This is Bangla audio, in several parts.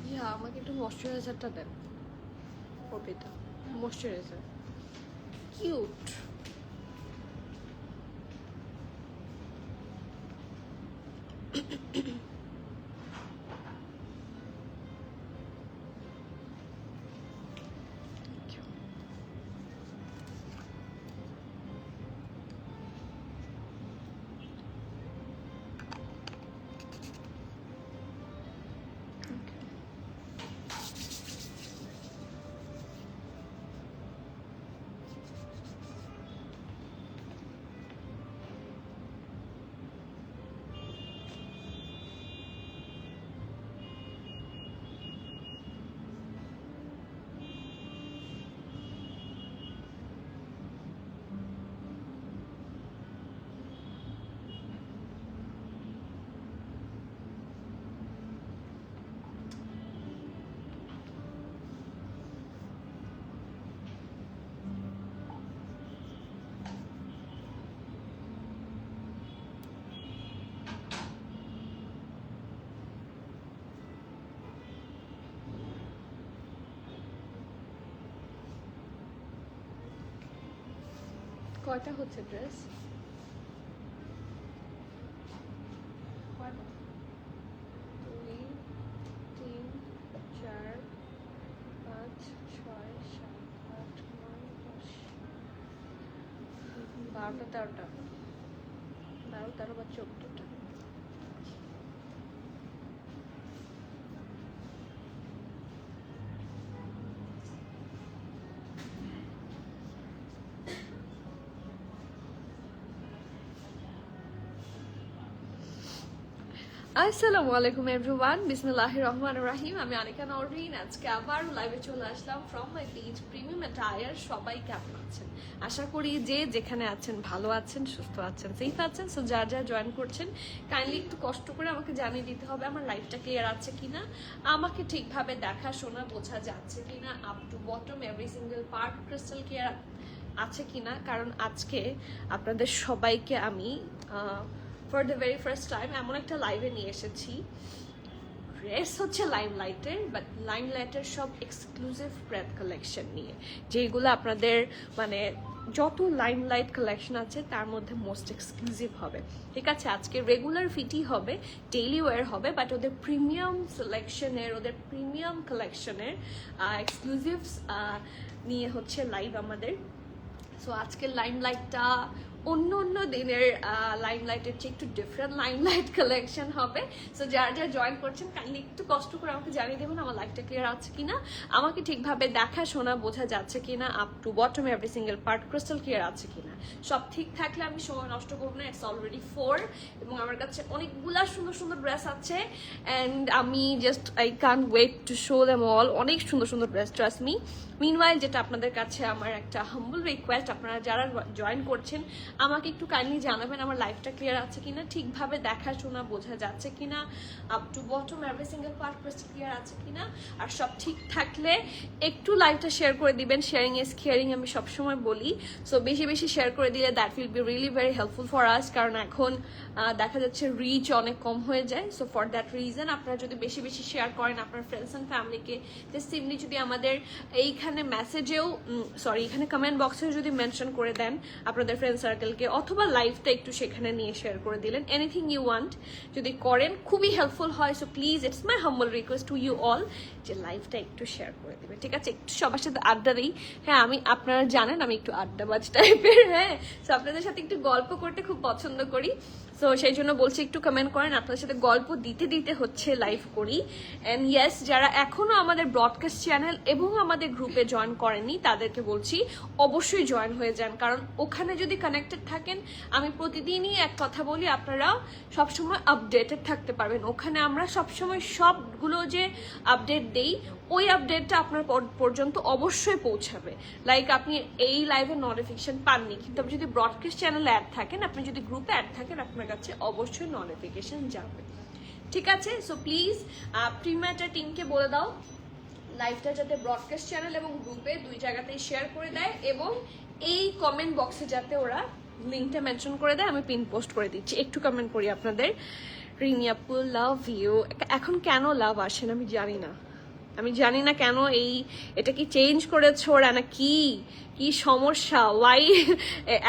ইয়া আমাকে একটু ময়শ্চারাইজারটা দেন অর্পিতা, ময়শ্চারাইজার কিউট। কয়টা হচ্ছে ড্রেস? দুই, তিন, চার, পাঁচ, ছয়, সাত, আট, নয়, 10, 12টা 13টা, 12, 13 বা 14টা। আসসালামু আলাইকুম এভরিওয়ান, বিসমিল্লাহির রহমানির রহিম। আমি আনিকা নওরিন। আজকে আবার লাইভে চলে আসলাম from my page premium attire. সবাই কেমন আছেন? আশা করি যে যেখানে আছেন ভালো আছেন, সুস্থ আছেন, সেফ আছেন। সো যার যা জয়েন করছেন কাইন্ডলি একটু কষ্ট করে আমাকে জানিয়ে দিতে হবে আমার লাইভটা ক্লিয়ার আছে কিনা, আমাকে ঠিকভাবে দেখা শোনা বোঝা যাচ্ছে কিনা, up to bottom every single part crystal clear আছে কিনা। কারণ আজকে আপনাদের সবাইকে আমি for the very first time এমন একটা লাইভে নিয়ে এসেছি। ড্রেস হচ্ছে লাইমলাইটের, বাট লাইমলাইটের সব এক্সক্লুসিভ ব্র্যান্ড কালেকশন নিয়ে, যেগুলো আপনাদের মানে যত লাইমলাইট কালেকশন আছে তার মধ্যে মোস্ট এক্সক্লুসিভ হবে। ঠিক আছে, আজকে রেগুলার ফিটই হবে, ডেইলি ওয়্যার হবে, বাট ওদের প্রিমিয়াম সিলেকশনের, ওদের প্রিমিয়াম কালেকশনের এক্সক্লুসিভস নিয়ে হচ্ছে লাইভ আমাদের। সো আজকের লাইমলাইটটা অন্য অন্য দিনের লাইমলাইটের চেয়ে একটু ডিফারেন্ট লাইমলাইট কালেকশন হবে। সো যারা যারা জয়েন করছেন কাইন্ডলি একটু কষ্ট করে আমাকে জানিয়ে দেবেন আমার লাইফটা ক্লিয়ার আছে কিনা, আমাকে ঠিকভাবে দেখা শোনা বোঝা যাচ্ছে কিনা, up to bottom every single part crystal clear আছে কিনা। সব ঠিক থাকলে আমি সময় নষ্ট করবো না। ইটস অলরেডি 4 এবং আমার কাছে অনেকগুলা সুন্দর সুন্দর ড্রেস আছে অ্যান্ড আমি just I can't wait to show them all. অনেক সুন্দর সুন্দর ড্রেস, ট্রাস্ট মি। মিনওয়াইল যেটা আপনাদের কাছে আমার একটা হাম্বল রিকোয়েস্ট, আপনারা যারা জয়েন করছেন আমাকে একটু কাইন্ডলি জানাবেন আমার লাইফটা ক্লিয়ার আছে কিনা, ঠিকভাবে দেখাশোনা বোঝা যাচ্ছে কিনা, up to bottom every single part clear আছে কিনা। আর সব ঠিক থাকলে একটু লাইভটা শেয়ার করে দিবেন। শেয়ারিং ইজ কেয়ারিং আমি সবসময় বলি। সো বেশি বেশি শেয়ার করে দিলে that will be really very helpful for us. কারণ এখন দেখা যাচ্ছে রিচ অনেক কম হয়ে যায়। সো ফর দ্যাট রিজন আপনারা যদি বেশি বেশি শেয়ার করেন আপনার ফ্রেন্ডস অ্যান্ড ফ্যামিলিকে, সিমলি যদি আমাদের এইখানে মেসেজেও এখানে কমেন্ট বক্সেও যদি মেনশন করে দেন আপনাদের ফ্রেন্ড সার্কেলকে, অথবা লাইভটা একটু সেখানে নিয়ে শেয়ার করে দিলেন, এনিথিং ইউ ওয়ান্ট যদি করেন খুবই হেল্পফুল হয়। So please it's my humble request to you all যে লাইভটা একটু শেয়ার করে দেবে। ঠিক আছে, একটু সবার সাথে আড্ডা দিই। হ্যাঁ, আমি আপনারা জানেন আমি একটু আড্ডাবাজ টাইপের। হ্যাঁ, সো আপনাদের সাথে একটু গল্প করতে খুব পছন্দ করি। সো সেই জন্য বলছি একটু কমেন্ট করেন, আপনাদের সাথে গল্প দিতে দিতে হচ্ছে লাইভ করি। অ্যান্ড ইয়েস, যারা এখনো আমাদের ব্রডকাস্ট চ্যানেল এবং আমাদের গ্রুপে জয়েন করেননি তাদেরকে বলছি অবশ্যই জয়েন হয়ে যান। কারণ ওখানে যদি কানেক্টেড থাকেন আমি প্রতিদিনই এক কথা বলি, আপনারা সবসময় আপডেটেড থাকতে পারবেন। ওখানে আমরা সবসময় সবগুলো যে আপডেট দেই ওই আপডেটটা আপনার পর্যন্ত অবশ্যই পৌঁছাবে। লাইক আপনি এই লাইভের নোটিফিকেশন পাননি, কিন্তু আপনি যদি ব্রডকাস্ট চ্যানেলে অ্যাড থাকেন, আপনি যদি গ্রুপে অ্যাড থাকেন, আপনার কাছে অবশ্যই নোটিফিকেশন যাবে। ঠিক আছে, সো প্লিজ প্রিমিয়ার টিমকে বলে দাও লাইভটা যাতে ব্রডকাস্ট চ্যানেল এবং গ্রুপে দুই জায়গাতেই শেয়ার করে দেয়, এবং এই কমেন্ট বক্সে যাতে ওরা লিঙ্কটা মেনশন করে দেয়, আমি পিন পোস্ট করে দিচ্ছি। একটু কমেন্ট করি আপনাদের। রিনি আপু লাভ ইউ। এখন কেন লাভ আসেন আমি জানি না, আমি জানি না কেন এটা কি চেঞ্জ করেছো রানা, কি কি সমস্যা, ওয়াই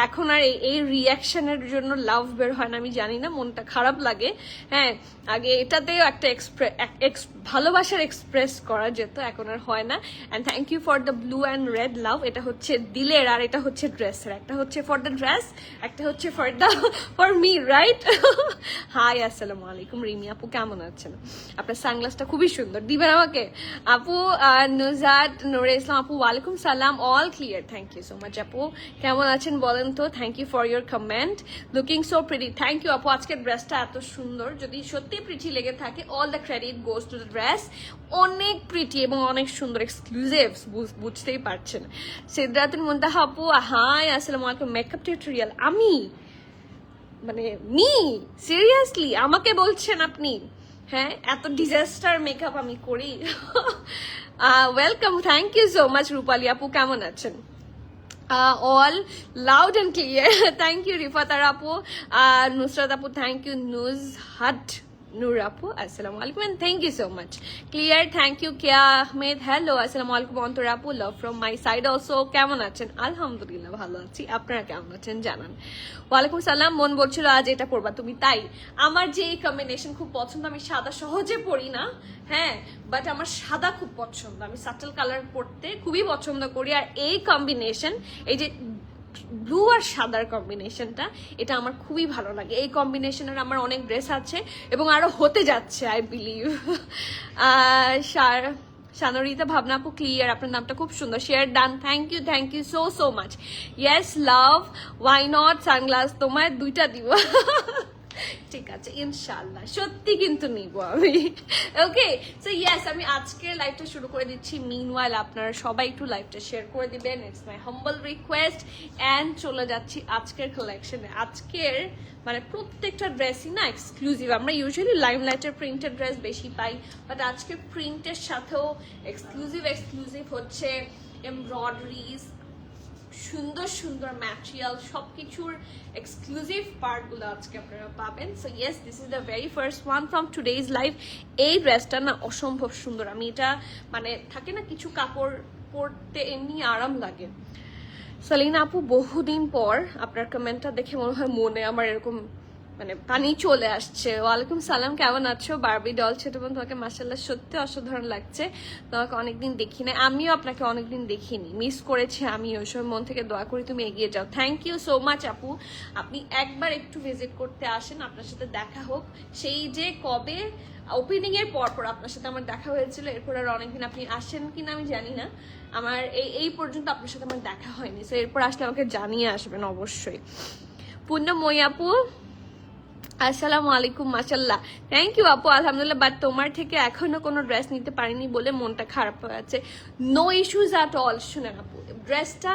এখন আর এই রিয়াকশনের জন্য লাভ বের হয় না আমি জানি না, মনটা খারাপ লাগে। হ্যাঁ, আগে এটাতেও একটা ভালোবাসার এক্সপ্রেস করা যেত, এখন আর হয় না। And thank you for the blue and red love. এটা হচ্ছে দিলের আর এটা হচ্ছে ড্রেসের, একটা হচ্ছে ফর দ্য ড্রেস, একটা হচ্ছে ফর মি, রাইট? হাই, আসসালামু আলাইকুম রিমি আপু, কেমন আছেন? আপনার সানগ্লাসটা খুবই সুন্দর, দিবেন আমাকে? আপু নুজাত নুরে ইসলাম আপু, ওয়ালাইকুম সালাম, all clear, thank you so much আপু। কেমন আছেন বলেন তো? Thank you for your comment, looking so pretty. Thank you আপু, আজকের ড্রেসটা এত সুন্দর, যদি সত্যি প্রিটি লেগে থাকে all the credit goes to the dress. অনেক প্রিটি এবং অনেক সুন্দর, এক্সক্লুসিভ, বুঝতেই পারছেন। সিদ্ধার্থের মুন্তাহা আপু, হাই আসসালামু আলাইকুম। মেকআপ টিউটোরিয়াল আমি মানে সিরিয়াসলি আমাকে বলছেন আপনি? হ্যাঁ, এত ডিজাস্টার মেকআপ আমি করি। Welcome, thank you so much Rupali আপু, কেমন আছেন? All loud and clear, thank you Rifatar আপু, নুসরাত আপু, থ্যাংক ইউ নুজহাট নূর আপু, আসসালামু আলাইকুম and thank you so much. Clear, thank you. Keya Ahmed, hello, আসসালামু আলাইকুম অন্তর আপু, love from my side also. কেমন আছেন? আলহামদুলিল্লাহ ভালো আছি, আপনারা কেমন আছেন জানান। ওয়ালাইকুম সালাম। মন বলছিল আজ এটা পরবা তুমি, তাই আমার যে এই কম্বিনেশন খুব পছন্দ। আমি সাদা সহজে পরি না, হ্যাঁ, বাট আমার সাদা খুব পছন্দ, আমি সাটেল কালার পরতে খুবই পছন্দ করি। আর এই কম্বিনেশন, এই যে ব্লু আর সাদার কম্বিনেশনটা, এটা আমার খুবই ভালো লাগে। এই কম্বিনেশনের আমার অনেক ড্রেস আছে এবং আরো হতে যাচ্ছে, আই বিলিভ। সানরিতা ভাবনা আপু, ক্লিয়ার, আপনার নামটা খুব সুন্দর, share done, thank you so much. Yes love, why not, sunglass তোমায় দুইটা দিব। ঠিক আছে, ইনশাল্লাহ, সত্যি কিন্তু নিব আমি। ওকে, সো ইয়েস, আমি আজকের লাইভটা শুরু করে দিচ্ছি। মিনওয়াইল আপনারা সবাই একটু লাইভটা শেয়ার করে দিবেন, it's my humble request. And চলে যাচ্ছি আজকের কালেকশনে। আজকের মানে প্রত্যেকটা ড্রেসই না এক্সক্লুসিভ। আমরা ইউজুয়ালি লাইমলাইটের প্রিন্টেড ড্রেস বেশি পাই, বাট আজকে প্রিন্টের সাথেও এক্সক্লুসিভ হচ্ছে এমব্রয়ডারিজ, সুন্দর সুন্দর ম্যাটেরিয়াল, সবকিছুর এক্সক্লুসিভ পার্টগুলো আজকে আপনারা পাবেন। So yes, this is the very first one from today's live. এই ড্রেসটা না অসম্ভব সুন্দর। আমি এটা মানে থাকে না কিছু কাপড় পরতে এমনি আরাম লাগে। সালিনা আপু, বহুদিন পর আপনার কমেন্টটা দেখে মনে হয় মনে আমার এরকম মানে পানি চলে আসছে। ওয়ালাইকুম সালাম, কেমন আছো? বারবি ডল ছোট বোন, তোমাকে মাশাআল্লাহ সত্যি অসাধারণ লাগছে, তোমাকে অনেকদিন দেখি না। আমিও আপনাকে অনেকদিন দেখিনি, মিস করেছি আমি। ওই সময় মন থেকে দোয়া করি তুমি এগিয়ে যাও। থ্যাংক ইউ সো মাচ আপু, আপনি একবার একটু ভিজিট করতে আসেন, আপনার সাথে দেখা হোক। সেই যে কবে ওপেনিং এর পর আপনার সাথে আমার দেখা হয়েছিল, এরপর আর অনেকদিন আপনি আসেন কিনা আমি জানি না, আমার এই পর্যন্ত আপনার সাথে আমার দেখা হয়নি। সো এরপর আসলে আমাকে জানিয়ে আসবেন অবশ্যই। পূর্ণময়ী আপু, আসসালামু আলাইকুম, মাশাল্লাহ, থ্যাংক ইউ আপু, আলহামদুলিল্লাহ, বাট তোমার থেকে এখনো কোনো ড্রেস নিতে পারিনি বলে মনটা খারাপ হয়ে আছে। No issues at all. শুনেন আপু, ড্রেসটা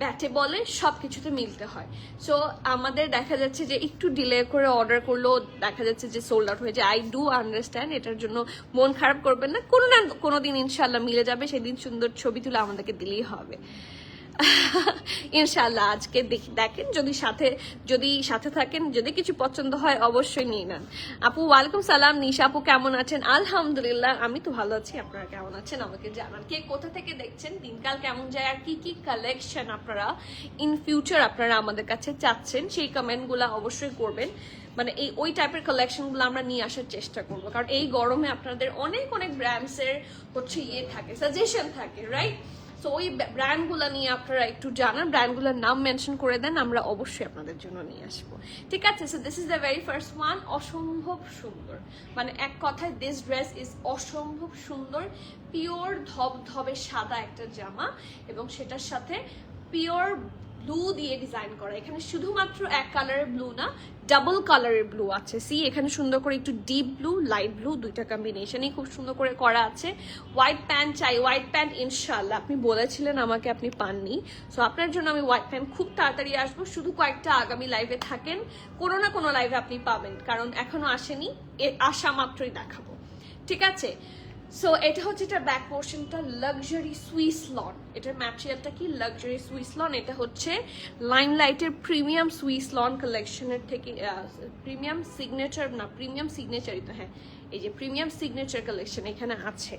ব্যাটে বলে সব কিছুতে মিলতে হয়। সো আমাদের দেখা যাচ্ছে যে একটু ডিলে করে অর্ডার করলেও দেখা যাচ্ছে যে সোল্ড আউট হয়ে যায়। আই ডু আন্ডারস্ট্যান্ড, এটার জন্য মন খারাপ করবেন না, কোনো না কোনো দিন ইনশাল্লাহ মিলে যাবে, সেদিন সুন্দর ছবি তুলে আমাদেরকে দিলেই হবে ইনশাল্লাহ। আজকে দেখেন, যদি সাথে থাকেন, যদি কিছু পছন্দ হয় অবশ্যই নিয়ে নেন। আপু ওয়ালাইকুম সালাম। নিশা আপু, কেমন আছেন? আলহামদুলিল্লাহ, আমি তো ভালো আছি, আপনারা কেমন আছেন আমাকে জানান। কে কোথা থেকে দেখছেন, দিনকাল কেমন যায়, আর কি কালেকশন আপনারা ইন ফিউচার আপনারা আমাদের কাছে চাচ্ছেন, সেই কমেন্টগুলো অবশ্যই করবেন। মানে ওই টাইপের কালেকশনগুলো আমরা নিয়ে আসার চেষ্টা করবো, কারণ এই গরমে আপনাদের অনেক ব্র্যান্ডসের হচ্ছে থাকে, সাজেশন থাকে, রাইট? সো ওই ব্র্যান্ডগুলো নিয়ে আপনারা একটু জানান, ব্র্যান্ডগুলোর নাম মেনশন করে দেন, আমরা অবশ্যই আপনাদের জন্য নিয়ে আসবো, ঠিক আছে? So this is the very first one, অসম্ভব সুন্দর, মানে এক কথায় দিস ড্রেস ইজ অসম্ভব সুন্দর। পিওর ধবধবে সাদা একটা জামা এবং সেটার সাথে পিওর ব্লু দিয়ে ডিজাইন করা। এখানে শুধুমাত্র এক কালারের ব্লু না, ডাবল কালারের ব্লু আছে। সি, এখানে সুন্দর করে একটু ডিপ ব্লু, লাইট ব্লু, দুইটা কম্বিনেশনই খুব সুন্দর করে করা আছে। হোয়াইট প্যান্ট চাই, হোয়াইট প্যান্ট ইনশাল্লাহ আপনি বলেছিলেন আমাকে, আপনি পাননি। সো আপনার জন্য আমি হোয়াইট প্যান্ট খুব তাড়াতাড়ি আসবো, শুধু কয়েকটা আগামী লাইভে থাকেন, কোনো না কোনো লাইভে আপনি পাবেন, কারণ এখনো আসেনি, আসা মাত্রই দেখাবো, ঠিক আছে? সো এটা হচ্ছে এটা ব্যাক পোর্শনটা লাক্সারি সুইস লন, এটার ম্যাটেরিয়ালটা কি লাক্সারি সুইস লন। এটা হচ্ছে লাইমলাইটের প্রিমিয়াম সুইস লন কালেকশনের থেকে প্রিমিয়াম সিগনেচার না প্রিমিয়াম সিগনেচারই তো, হ্যাঁ এই যে প্রিমিয়াম সিগনেচার কালেকশন এখানে আছে।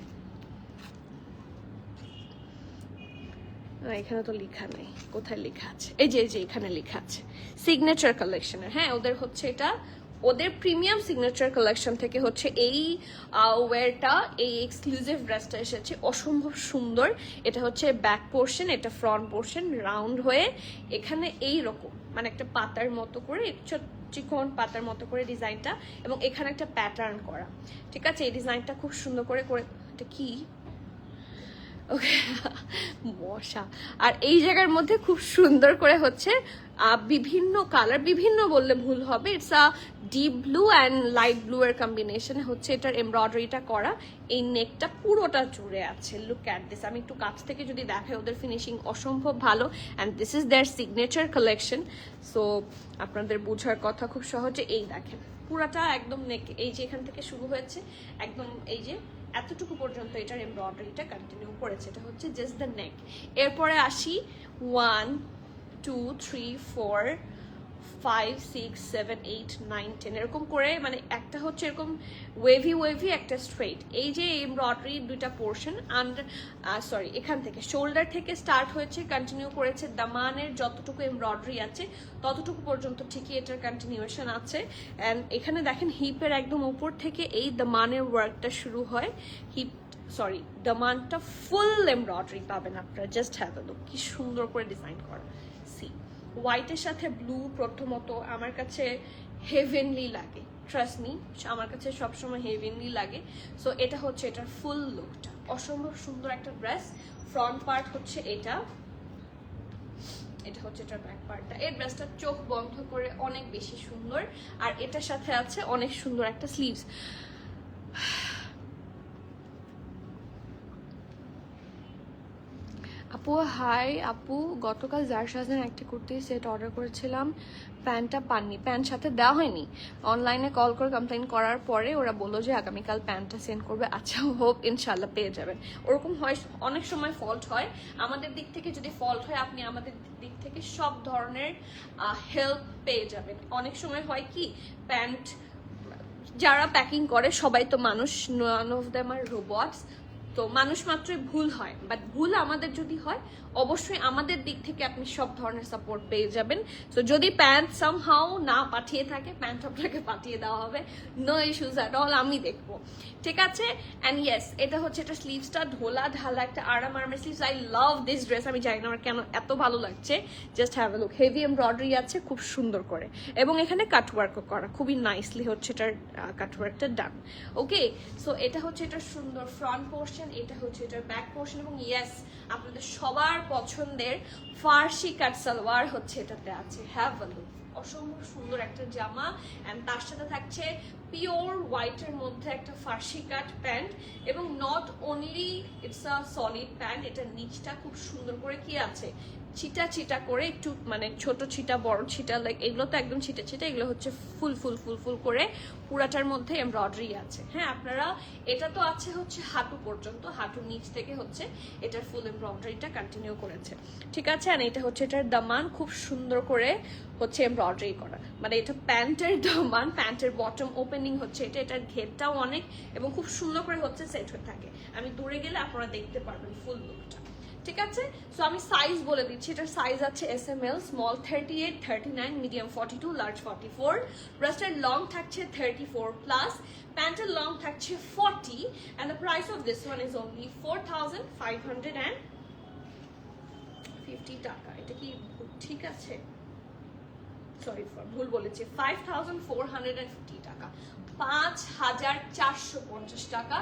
এখানে তো লেখা নেই, কোথায় লেখা আছে, এই যে এখানে লেখা আছে সিগনেচার কালেকশনের। হ্যাঁ ওদের হচ্ছে এটা ওদের প্রিমিয়াম সিগনেচার কালেকশন থেকে হচ্ছে এই ওয়্যারটা, এই এক্সক্লুসিভ ড্রেসটা এসেছে, অসম্ভব সুন্দর। এটা হচ্ছে ব্যাক পোর্শন, এটা ফ্রন্ট পোর্শন রাউন্ড হয়ে এখানে এই রকম মানে একটা পাতার মতো করে চিকন পাতার মতো করে ডিজাইনটা, এবং এখানে একটা প্যাটার্ন করা, ঠিক আছে। এই ডিজাইনটা খুব সুন্দর করে করে এটা কি ওকে মশা, আর এই জায়গার মধ্যে খুব সুন্দর করে হচ্ছে বিভিন্ন কালার, বিভিন্ন বললে ভুল হবে, it's a deep blue and light blue এর কম্বিনেশনে হচ্ছে এটার এমব্রয়ডারিটা করা। এই নেকটা পুরোটা জুড়ে আছে, লুক অ্যাট দিস। আমি একটু কাছ থেকে যদি দেখাই, ওদের ফিনিশিং অসম্ভব ভালো, and this is their signature collection. So আপনাদের বোঝার কথা খুব সহজে, এই দেখেন পুরাটা একদম নেক, এই যে এখান থেকে শুরু হয়েছে একদম এই যে এতটুকু পর্যন্ত এটার এমব্রয়ডারিটা কন্টিনিউ করেছে। এটা হচ্ছে জাস্ট দ্য নেক। এরপরে আসি 1 2 3 4 5 6 7 8 9 10 এরকম করে, মানে একটা হচ্ছে এরকম ওয়েভি ওয়েভি, একটা স্ট্রেট। এই যে এমব্রয়ডারি দুইটা পোর্শন, অ্যান্ড সরি এখান থেকে শোল্ডার থেকে স্টার্ট হয়েছে, কন্টিনিউ করেছে দামানের যতটুকু এমব্রয়ডারি আছে ততটুকু পর্যন্ত ঠিকই এটার কন্টিনিউয়েশন আছে। অ্যান্ড এখানে দেখেন হিপের একদম উপর থেকে এই দামানের ওয়ার্কটা শুরু হয়। হিপ সরি দামানটা ফুল এমব্রয়ডারি পাবেন আপনারা, জাস্ট হ্যাভ আ লুক, কি সুন্দর করে ডিজাইন করা। সি হোয়াইটের সাথে ব্লু প্রথমত আমার কাছে হেভেনলি লাগে, ট্রাস্ট মি, আমার কাছে সবসময় হেভেনলি লাগে। সো এটা হচ্ছে এটার ফুল লুকটা, অসম্ভব সুন্দর একটা ড্রেস। ফ্রন্ট পার্ট হচ্ছে এটা, এটা হচ্ছে এটার ব্যাক পার্টটা। এই ড্রেসটা চোখ বন্ধ করে অনেক বেশি সুন্দর, আর এটার সাথে আছে অনেক সুন্দর একটা স্লিভস। আপু হাই আপু, গতকাল যার সাথে একটা কুর্তি সেট অর্ডার করেছিলাম, প্যান্টটা পাননি, প্যান্ট সাথে দেওয়া হয়নি। অনলাইনে কল করে কমপ্লেন করার পরে ওরা বললো যে আগামীকাল প্যান্টটা সেন্ড করবে। আচ্ছা হোপ ইনশাল্লাহ পেয়ে যাবেন। ওরকম হয়, অনেক সময় ফল্ট হয় আমাদের দিক থেকে, যদি ফল্ট হয় আপনি আমাদের দিক থেকে সব ধরনের হেল্প পেয়ে যাবেন। অনেক সময় হয় কি প্যান্ট যারা প্যাকিং করে সবাই তো মানুষ, none of them are robots, তো মানুষ মাত্রই ভুল হয়, বাট ভুল আমাদের যদি হয় অবশ্যই আমাদের দিক থেকে আপনি সব ধরনের সাপোর্ট পেয়ে যাবেন। তো যদি প্যান্ট সামহাও না পাঠিয়ে থাকে, প্যান্ট আপনাকে পাঠিয়ে দেওয়া হবে, নো ইস্যুজ অ্যাট অল, আমি দেখবো, ঠিক আছে। অ্যান্ড ইয়েস এটা হচ্ছে এটা স্লিভসটা ঢোলা ঢালা একটা আরামের sleeves. I love this dress, আমি জানি না আমার কেন এত ভালো লাগছে, just have a look. Heavy embroidery আছে খুব সুন্দর করে, এবং এখানে কাটওয়ার্কও করা, খুবই নাইসলি হচ্ছে এটার কাটওয়ার্কটা ডান। ওকে, সো এটা হচ্ছে এটার সুন্দর ফ্রন্ট পোর্শন, এটা হচ্ছে এটার ব্যাক পোর্শন, এবং ইয়েস আপনাদের সবার পছন্দের ফার্সি কাট সালোয়ার হচ্ছে এটাতে আছে। হ্যাভ আ লুক, অসম্ভব সুন্দর একটা জামা, অ্যান্ড তার সাথে থাকছে পিওর হোয়াইটের মধ্যে একটা ফার্সি কাট প্যান্ট, এবং not only it's a solid pant, এটার নিচটা খুব সুন্দর করে কি আছে ছিটা ছিটা করে, একটু মানে ছোট ছিটা বড় ছিটা, লাইক এগুলো তো একদম ছিটা ছিটা, এগুলো হচ্ছে ফুল ফুল ফুল ফুল করে পুরাটার মধ্যে এমব্রয়ডারি আছে। হ্যাঁ আপনারা এটা তো আছে হচ্ছে হাঁটু পর্যন্ত, হাঁটুর নিচ থেকে হচ্ছে এটার ফুল এমব্রয়ডারিটা কন্টিনিউ করেছে, ঠিক আছে। আর এটা হচ্ছে এটার দামান, খুব সুন্দর করে হচ্ছে এমব্রয়ডারি করা, মানে এটা প্যান্টের দামান, প্যান্টের বটম ওপেনিং হচ্ছে এটা, এটার ঘেরটাও অনেক এবং খুব সুন্দর করে হচ্ছে সেট হয়ে থাকে। আমি দূরে গেলে আপনারা দেখতে পারবেন ফুল লুকটা, ঠিক আছে। সো আমি সাইজ বলে দিচ্ছি, এটার সাইজ আছে SML, স্মল 38, 39, মিডিয়াম 42, লার্জ 44। ব্রেস্টের লং থাকছে 34 প্লাস, প্যান্টের লং থাকছে 40, and the price of this one is only 4,550 টাকা। এটা কি ঠিক আছে? সরি ভুল বলেছি, 5,450 টাকা, 5,450 টাকা।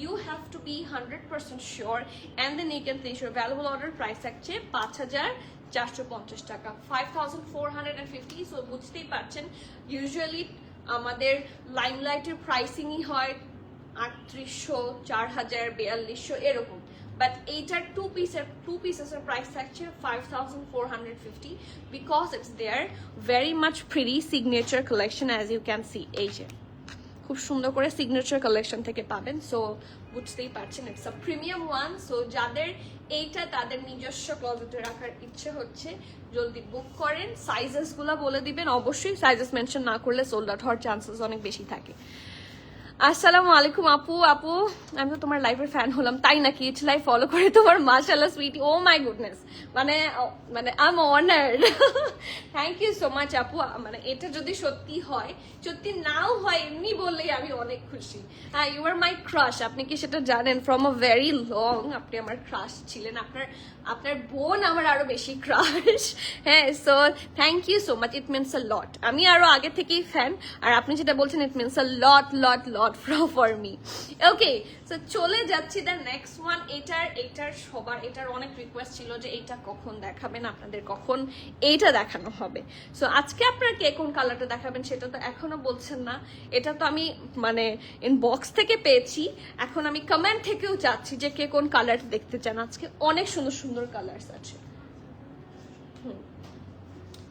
You have to be 100% sure, and then you can place your valuable order. Price থাকছে 5,450 টাকা, 5,450। সো বুঝতেই পারছেন ইউজুয়ালি আমাদের লাইমলাইটের প্রাইসিংই হয় 3,800, 4,000, 4,200 এরকম, বাট এইটার টু পিসেসের প্রাইস থাকছে 5,450 because it's their very much pretty signature collection, as you can see. এই যে খুব খুব সুন্দর করে সিগনেচার কালেকশন থেকে পাবেন। সো বুঝতেই পারছেন it's a premium one. So যাদের এইটা তাদের নিজস্ব ক্লোজেটে রাখার ইচ্ছে হচ্ছে জলদি বুক করেন। সাইজেসগুলো বলে দিবেন, অবশ্যই সাইজেস মেনশন না করলে সোল্ড আউট হওয়ার চান্সেস অনেক বেশি থাকে। আসসালামু আলাইকুম আপু। আপু আমি তো তোমার লাইফের ফ্যান হলাম, তাই নাকি? ইচ লাইফ ফলো করে তোমার, মাশাআল্লাহ সুইটি, ও মাই গুডনেস, মানে I am honoured. Thank you so much আপু। মানে এটা যদি সত্যি হয়, সত্যি নাও হয়, এমনি বললেই আমি অনেক খুশি। হ্যাঁ, ইউ আর মাই ক্রাশ, আপনি কি সেটা জানেন? ফ্রম আ ভেরি লং আপনি আমার ক্রাশ ছিলেন। আপনার বোন আমার আরো বেশি ক্রাশ। হ্যাঁ, so thank you so much, it means a lot. আমি আরো আগে থেকেই ফ্যান, আর আপনি যেটা বলছেন it means a lot lot lot for me. Okay, so চলে যাচ্ছি দ্য নেক্সট ওয়ান। এটার সবার এটার অনেক রিকোয়েস্ট ছিল যে এইটা কখন দেখাবেন, আপনাদের কখন এইটা দেখানো হবে। সো আজকে আপনারা কে কোন কালারটা দেখাবেন সেটা তো এখনো বলছেন না। এটা তো আমি মানে ইনবক্স থেকে পেয়েছি, এখন আমি কমেন্ট থেকেও চাচ্ছি যে কে কোন কালার দেখতে চান। আজকে অনেক সুন্দর সুন্দর কালার্স আছে।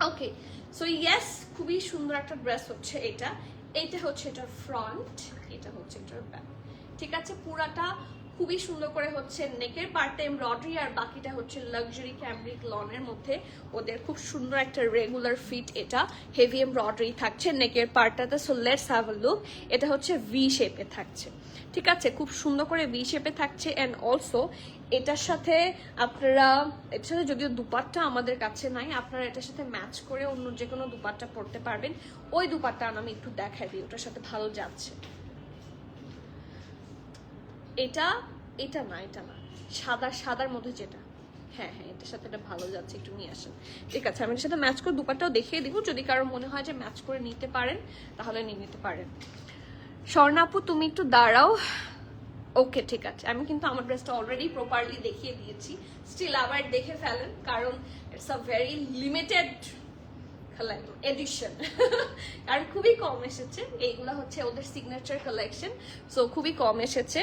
ওকে, সো ইয়েস, খুবই সুন্দর একটা ড্রেস হচ্ছে এটা। এইটা হচ্ছে এটার ফ্রন্ট, এটা হচ্ছে এটার ব্যাক। ঠিক আছে, পুরাটা খুবই সুন্দর করে হচ্ছে নেকের পার্টটা এমব্রয়ডারি, আর বাকিটা হচ্ছে লাক্সারি ক্যামব্রিক লনের মধ্যে ওদের খুব সুন্দর একটা রেগুলার ফিট। এটা হেভি এমব্রয়ডারি থাকছে নেকের পার্টটাতে। So let's have a look. এটা হচ্ছে ভি শেপে থাকছে, ঠিক আছে, খুব সুন্দর করে ভি শেপে থাকছে। অ্যান্ড অলসো এটার সাথে আপনারা, এটার সাথে যদিও দুপাট্টা আমাদের কাছে নাই, আপনারা এটার সাথে ম্যাচ করে অন্য যে কোনো দুপাট্টা পরতে পারবেন। ওই দুপাট্টা আমি একটু দেখাই দিই, ওটার সাথে ভালো যাচ্ছে। এটা না সাদার মধ্যে যেটা, হ্যাঁ এটার সাথে এটা ভালো যাচ্ছে, একটু নিয়ে আসেন। ঠিক আছে, আমি এটার সাথে ম্যাচ করে দুপাট্টাও দেখিয়ে দিব, যদি কারো মনে হয় যে ম্যাচ করে নিতে পারেন তাহলে নিয়ে নিতে পারেন। স্বর্ণা আপু তুমি একটু দাঁড়াও। ওকে, ঠিক আছে, আমি কিন্তু আমার ড্রেসটা অলরেডি প্রপারলি দেখিয়ে দিয়েছি, স্টিল আবার দেখে ফেলেন, কারণ it's a very limited edition. কারণ খুবই কম এসেছে, এইগুলো হচ্ছে ওদের সিগনেচার কালেকশন, সো খুবই কম এসেছে,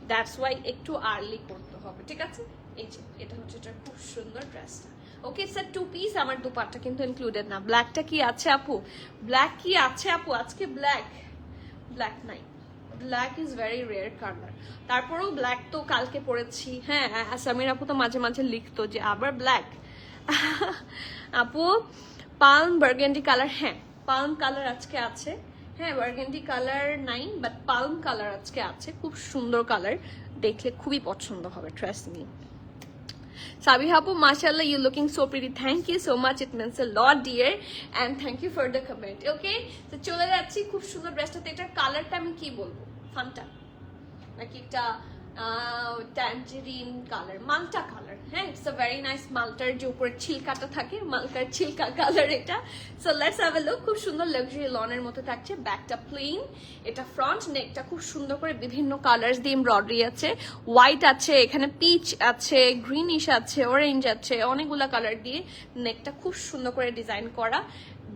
দ্যাটস ওয়াই একটু আর্লি করতে হবে। ঠিক আছে, এই যে এটা হচ্ছে এটা খুব সুন্দর ড্রেসটা। ওকে স্যার, 2 পিস, আমার দুপাট্টা কিন্তু ইনক্লুডেড না। ব্ল্যাকটা কি আছে আপু? ব্ল্যাক কি আছে আপু? আজকে ব্ল্যাক নাই, black is very rare colour. তারপরেও ব্ল্যাক তো কালকে পরেছি। হ্যাঁ, আসামির আপু তো মাঝে মাঝে লিখতো যে আবার ব্ল্যাক। আপু পালম বার্গেন্ডি কালার, হ্যাঁ পালম কালার আজকে আছে। হ্যাঁ, বার্গেন্ডি কালার নাই, বাট পালম কালার আজকে আছে, খুব সুন্দর কালার, দেখলে খুবই পছন্দ হবে, trust me. Sabiha Apu, mashallah, you looking so pretty. Thank you so much. It means a lot, dear. And thank you for the comment. Okay? So, চলে যাচ্ছি খুব সুন্দর ড্রেসটাতে। এটার কালারটা আমি কি বলবো? ফান্টা নাকি একটা ট্যাঞ্জেরিন কালার, মাল্টা কালার। হ্যাঁ, ইটস আ ভেরি নাইস মাল্টার যে উপরে ছিলকাটা থাকে, মাল্টার ছিলকা কালার এটা। So let's have a look. খুব সুন্দর লাক্সারি লনের মতো থাকছে, ব্যাকটা প্লেন, এটা ফ্রন্ট, নেকটা খুব সুন্দর করে বিভিন্ন কালার্স দিয়ে এমব্রয়ডারি আছে, হোয়াইট আছে, এখানে পিচ আছে, গ্রিনিশ আছে, অরেঞ্জ আছে, অনেকগুলা কালার দিয়ে নেকটা খুব সুন্দর করে ডিজাইন করা,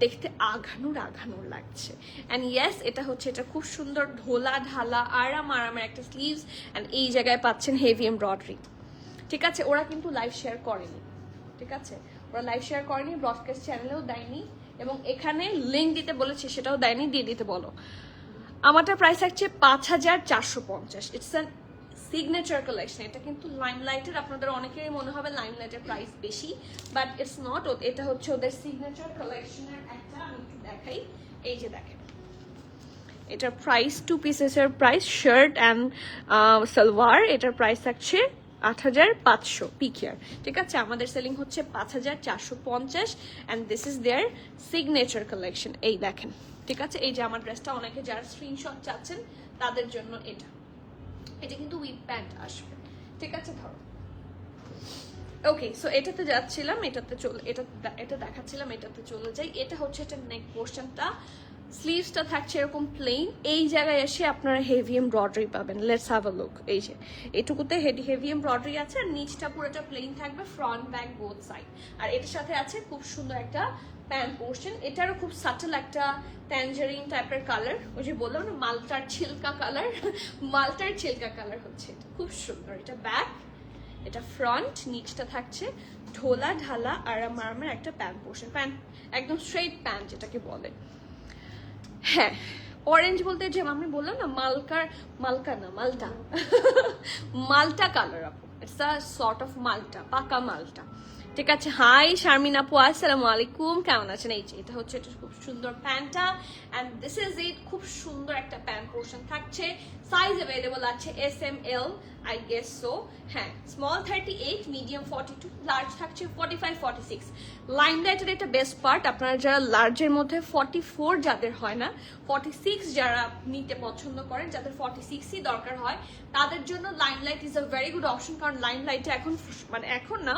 দেখতে আঘানোর লাগছে। অ্যান্ড ইয়েস, এটা হচ্ছে এটা খুব সুন্দর ঢোলা ঢালা আরামের একটা স্লিভস, অ্যান্ড এই জায়গায় পাচ্ছেন হেভি এমব্রয়ডারি। ঠিক আছে, ওরা কিন্তু লাইভ শেয়ার করেনি, ঠিক আছে, ওরা লাইভ শেয়ার করেনি, ব্রডকাস্ট চ্যানেলেও দেয়নি, এবং এখানে লিঙ্ক দিতে বলেছে সেটাও দেয়নি, দিয়ে দিতে বলো। আমারটা প্রাইস থাকছে 5450। It's an signature collection. এটা কিন্তু লাইমলাইটের, আপনাদের অনেকেরই মনে হবে লাইমলাইটের প্রাইস বেশি, বাট ইটস নট। এটা হচ্ছে ওদের সিগনেচার কালেকশনের একটা, আমি একটু দেখাই, এই যে দেখেন এটার প্রাইস, 2 পিসেসের প্রাইস, শার্ট অ্যান্ড সালোয়ার, এটার প্রাইস থাকছে 8500 পিকিয়ার। ঠিক আছে, আমাদের সেলিং হচ্ছে 5450, and this is their signature collection. এই দেখেন, ঠিক আছে, এই যে আমার ড্রেসটা, অনেকে যারা স্ক্রিনশট চাচ্ছেন তাদের জন্য এটা কিন্তু উইথ প্যান্ট আসবে। ঠিক আছে, ধরো। ওকে, সো এটাতে যাচ্ছিলাম, এটা দেখাচ্ছিলাম, এটাতে চলে যাই। এটা হচ্ছে এটা নেক পোর্শনটা, স্লিভসটা থাকছে এরকম প্লেন, এই জায়গায় এসে আপনারা হেভি এমব্রয়ডারি পাবেন। Let's have a look. এই যে এটুকুতে হেভি এমব্রয়ডারি আছে, আর নিচটা পুরোটা প্লেন থাকবে, ফ্রন্ট ব্যাক বোথ সাইড। আর এটার সাথে আছে খুব সুন্দর একটা প্যান্ট পোর্শন, এটারও খুব সাটল একটা ট্যাঞ্জারিন টাইপের কালার, ওই যে বললাম না মাল্টার ছিলকা কালার হচ্ছে এটা, খুব সুন্দর। এটা ব্যাক, এটা ফ্রন্ট, নিচটা থাকছে ঢোলা ঢালা আরামের একটা প্যান্ট পোর্শন, প্যান্ট একদম স্ট্রেট প্যান্ট যেটাকে বলে। হ্যাঁ, অরেঞ্জ বলতে যে আমি বললাম না মালটা মালটা কালার আপু, ইটস আ সর্ট অফ মালটা, পাকা মালটা। ঠিক আছে, হাই শারমিন আপু, আসসালামু আলাইকুম, কেমন আছেন? এই যে এটা হচ্ছে, এটা খুব সুন্দর প্যান্টটা, এন্ড দিস ইজ ইট। খুব সুন্দর একটা প্যান্ট পোর্শন থাকছে, সাইজ অ্যাভেলেবল আছে S M L, I guess so. হ্যাঁ, স্মল 38, মিডিয়াম 42, লার্জ থাকছে 45 46। লাইমলাইটের এটা বেস্ট পার্ট, আপনারা যারা লার্জের মধ্যে 44 যাদের হয় না, 46 যারা নিতে পছন্দ করেন, যাদের 46ই দরকার হয়, তাদের জন্য limelight is a very good option. কারণ লাইমলাইটে এখন মানে এখন না,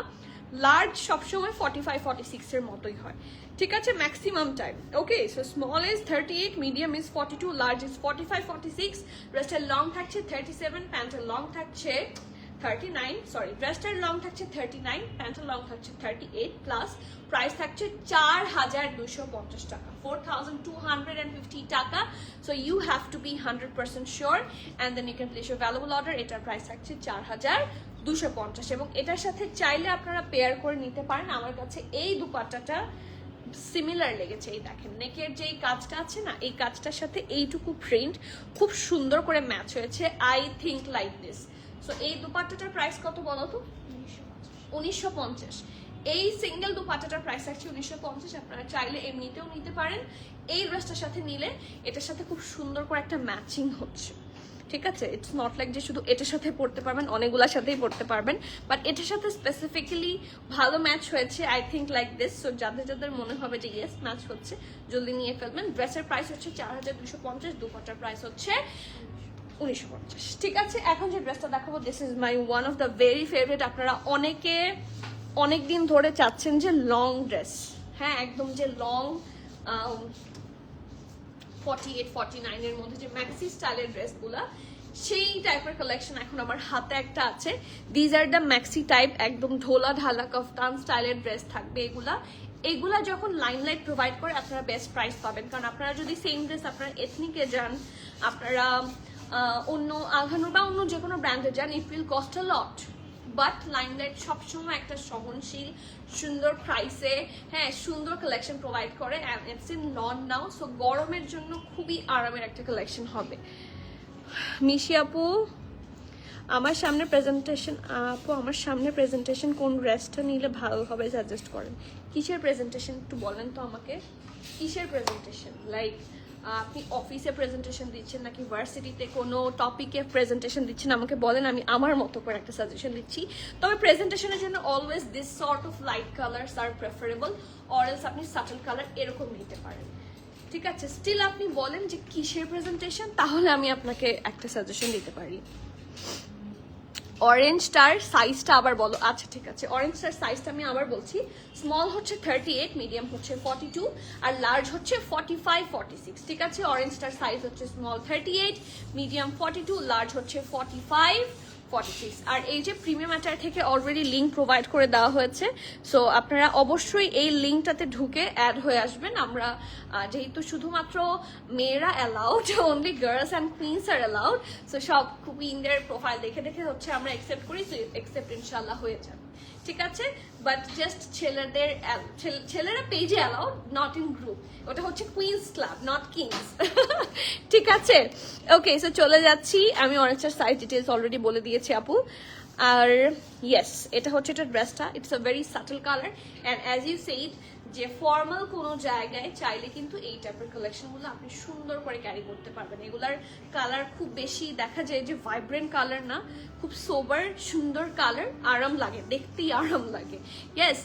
লার্জ সবসময় 45 46 এর মতোই হয়। ঠিক আছে, maximum time. Okay, so small is 38, medium is 42, large is 45 46, ড্রেসটার লং থাকছে 37, প্যান্টের লং থাকছে 39, সরি ড্রেসটার লং থাকছে 39, প্যান্টের লং থাকছে 38 প্লাস, প্রাইস থাকছে 4250 টাকা, 4250 টাকা। So you have to be 100% sure and then you can place your valuable order. এটার প্রাইস থাকছে 4250, এবং এটার সাথে চাইলে আপনারা পেয়ার করে নিতে পারেন। আমার কাছে এই দুপাট্টাটা সিমিলার লেগেছে, এই দেখেন নেকের যেই কাজটা আছে না, এই কাজটার সাথে এইটুকু প্রিন্ট খুব সুন্দর করে ম্যাচ হয়েছে, I think like this. So এই দুপাট্টাটার প্রাইস কত বলো তো? 1950। এই সিঙ্গেল দুপাট্টাটার প্রাইস আছে 1950। আপনারা চাইলে এমনিতেও নিতে পারেন, এই ড্রেসটার সাথে নিলে এটার সাথে খুব সুন্দর করে একটা ম্যাচিং হচ্ছে। ঠিক আছে, ইটস নট লাইক যে শুধু এটার সাথে পড়তে পারবেন, অনেকগুলোর সাথেই পড়তে পারবেন, বাট এটার সাথে স্পেসিফিক্যালি ভালো ম্যাচ হয়েছে, I think like this. So যাদের যাদের মনে হবে যে ইয়েস ম্যাচ হচ্ছে, জলদি নিয়ে ফেলবেন। ড্রেসের প্রাইস হচ্ছে 4250, দুপাট্টার প্রাইস হচ্ছে 1950। ঠিক আছে, এখন যে ড্রেসটা দেখাবো, this is my one of the very favourite. আপনারা অনেকে অনেক দিন ধরে চাচ্ছেন যে লং ড্রেস, হ্যাঁ একদম যে লং 48 49 এর মধ্যে যে ম্যাক্সি স্টাইলের ড্রেসগুলা, সেই টাইপের কালেকশন এখন আমার হাতে একটা আছে। These are the maxi type, একদম ঢোলা ঢালা কফতান স্টাইলের ড্রেস থাকবে এগুলা যখন লাইমলাইট প্রোভাইড করে আপনারা বেস্ট প্রাইস পাবেন। কারণ আপনারা যদি সেম ড্রেস আপনারা এথনিকে যান, আপনারা অন্য আলহানুর বা অন্য যে কোনো ব্র্যান্ডে যান, it will cost a lot. But Limelight সবসময় একটা সহনশীল সুন্দর প্রাইসে, হ্যাঁ সুন্দর কালেকশন প্রোভাইড করে, and it's in lawn now. So গরমের জন্য খুবই আরামের একটা কালেকশন হবে। মিশি আপু, আমার সামনে প্রেজেন্টেশন কোন ড্রেসটা নিলে ভালো হবে সাজেস্ট করেন। কিসের প্রেজেন্টেশন একটু বলেন তো আমাকে, কিসের প্রেজেন্টেশন? লাইক আপনি অফিসে প্রেজেন্টেশন দিচ্ছেন নাকি ভার্সিটিতে কোনো টপিকে প্রেজেন্টেশন দিচ্ছেন, আমাকে বলেন, আমি আমার মতো করে একটা সাজেশন দিচ্ছি। তবে প্রেজেন্টেশনের জন্য always this sort of light colours are preferable, or else আপনি সাটল কালার এরকম নিতে পারেন। ঠিক আছে, স্টিল আপনি বলেন যে কিসের প্রেজেন্টেশন, তাহলে আমি আপনাকে একটা সাজেশন দিতে পারি। অরেঞ্জটার সাইজটা আবার বলো। আচ্ছা ঠিক আছে, অরেঞ্জটার সাইজটা আমি আবার বলছি। স্মল হচ্ছে 38, মিডিয়াম হচ্ছে 42, আর লার্জ হচ্ছে 45 46। ঠিক আছে, অরেঞ্জটার সাইজ হচ্ছে স্মল 38, মিডিয়াম 42, লার্জ হচ্ছে 45 46। আর এই যে প্রিমিয়াম অ্যাটার থেকে অলরেডি লিঙ্ক প্রোভাইড করে দেওয়া হয়েছে, সো আপনারা অবশ্যই এই লিঙ্কটাতে ঢুকে অ্যাড হয়ে আসবেন। আমরা যেহেতু শুধুমাত্র মেয়েরা allowed, only girls and queens are allowed, so সব কুইনদের প্রোফাইল দেখে দেখে হচ্ছে আমরা অ্যাকসেপ্ট করি, সো অ্যাকসেপ্ট ইনশাল্লাহ হয়ে যাবে। ঠিক আছে, বাট জাস্ট ছেলেরা পেজে অ্যালাউড, নট ইন গ্রুপ। ওটা হচ্ছে কুইন্স ক্লাব, নট কিংস। ঠিক আছে, ওকে, সো চলে যাচ্ছি। আমি অনেকটার সাইজ ডিটেলস অলরেডি বলে দিয়েছি আপু। আর ইয়েস, এটা হচ্ছে এটা ড্রেসটা, it's a very subtle colour, and as you said যে ফর্মাল কোনো জায়গায় চাইলে কিন্তু এই টাইপের কালেকশনগুলো আপনি সুন্দর করে ক্যারি করতে পারবেন। এগুলার কালার খুব বেশি দেখা যায় যে ভাইব্রেন্ট কালার না, খুব সোবার সুন্দর কালার, আরাম লাগে, দেখতেই আরাম লাগে। ইয়েস,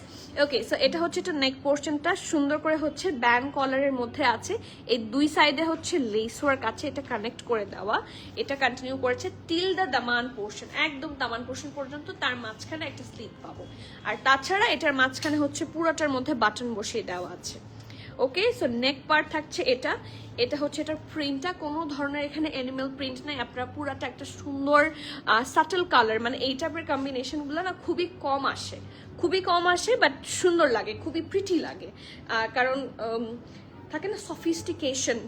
ওকে, সো এটা হচ্ছে এটা নেক পোর্শনটা সুন্দর করে হচ্ছে ব্যান্ড কলারের মধ্যে আছে, এই দুই সাইডে হচ্ছে লেস ওয়ার্ক আছে, এটা কানেক্ট করে দেওয়া, এটা কন্টিনিউ করেছে টিল দ্য দামান পোর্শন, একদম দামান পোর্শন পর্যন্ত, তার মাঝখানে একটা স্লিপ পাবো। আর তাছাড়া এটার মাঝখানে হচ্ছে পুরোটার মধ্যে বাটন বসিয়ে দেওয়া আছে। ওকে, সো নেক পার্ট থাকছে এটা, এটা হচ্ছে এটার প্রিন্টটা, কোনো ধরনের এখানে অ্যানিমেল প্রিন্ট নাই। আপনারা পুরাটা একটা সুন্দর সাটল কালার, মানে এই টাইপের কম্বিনেশনগুলো না খুবই কম আসে, বাট সুন্দর লাগে, খুবই প্রিটি লাগে। কারণ থাকে না সফিস্টিকেশন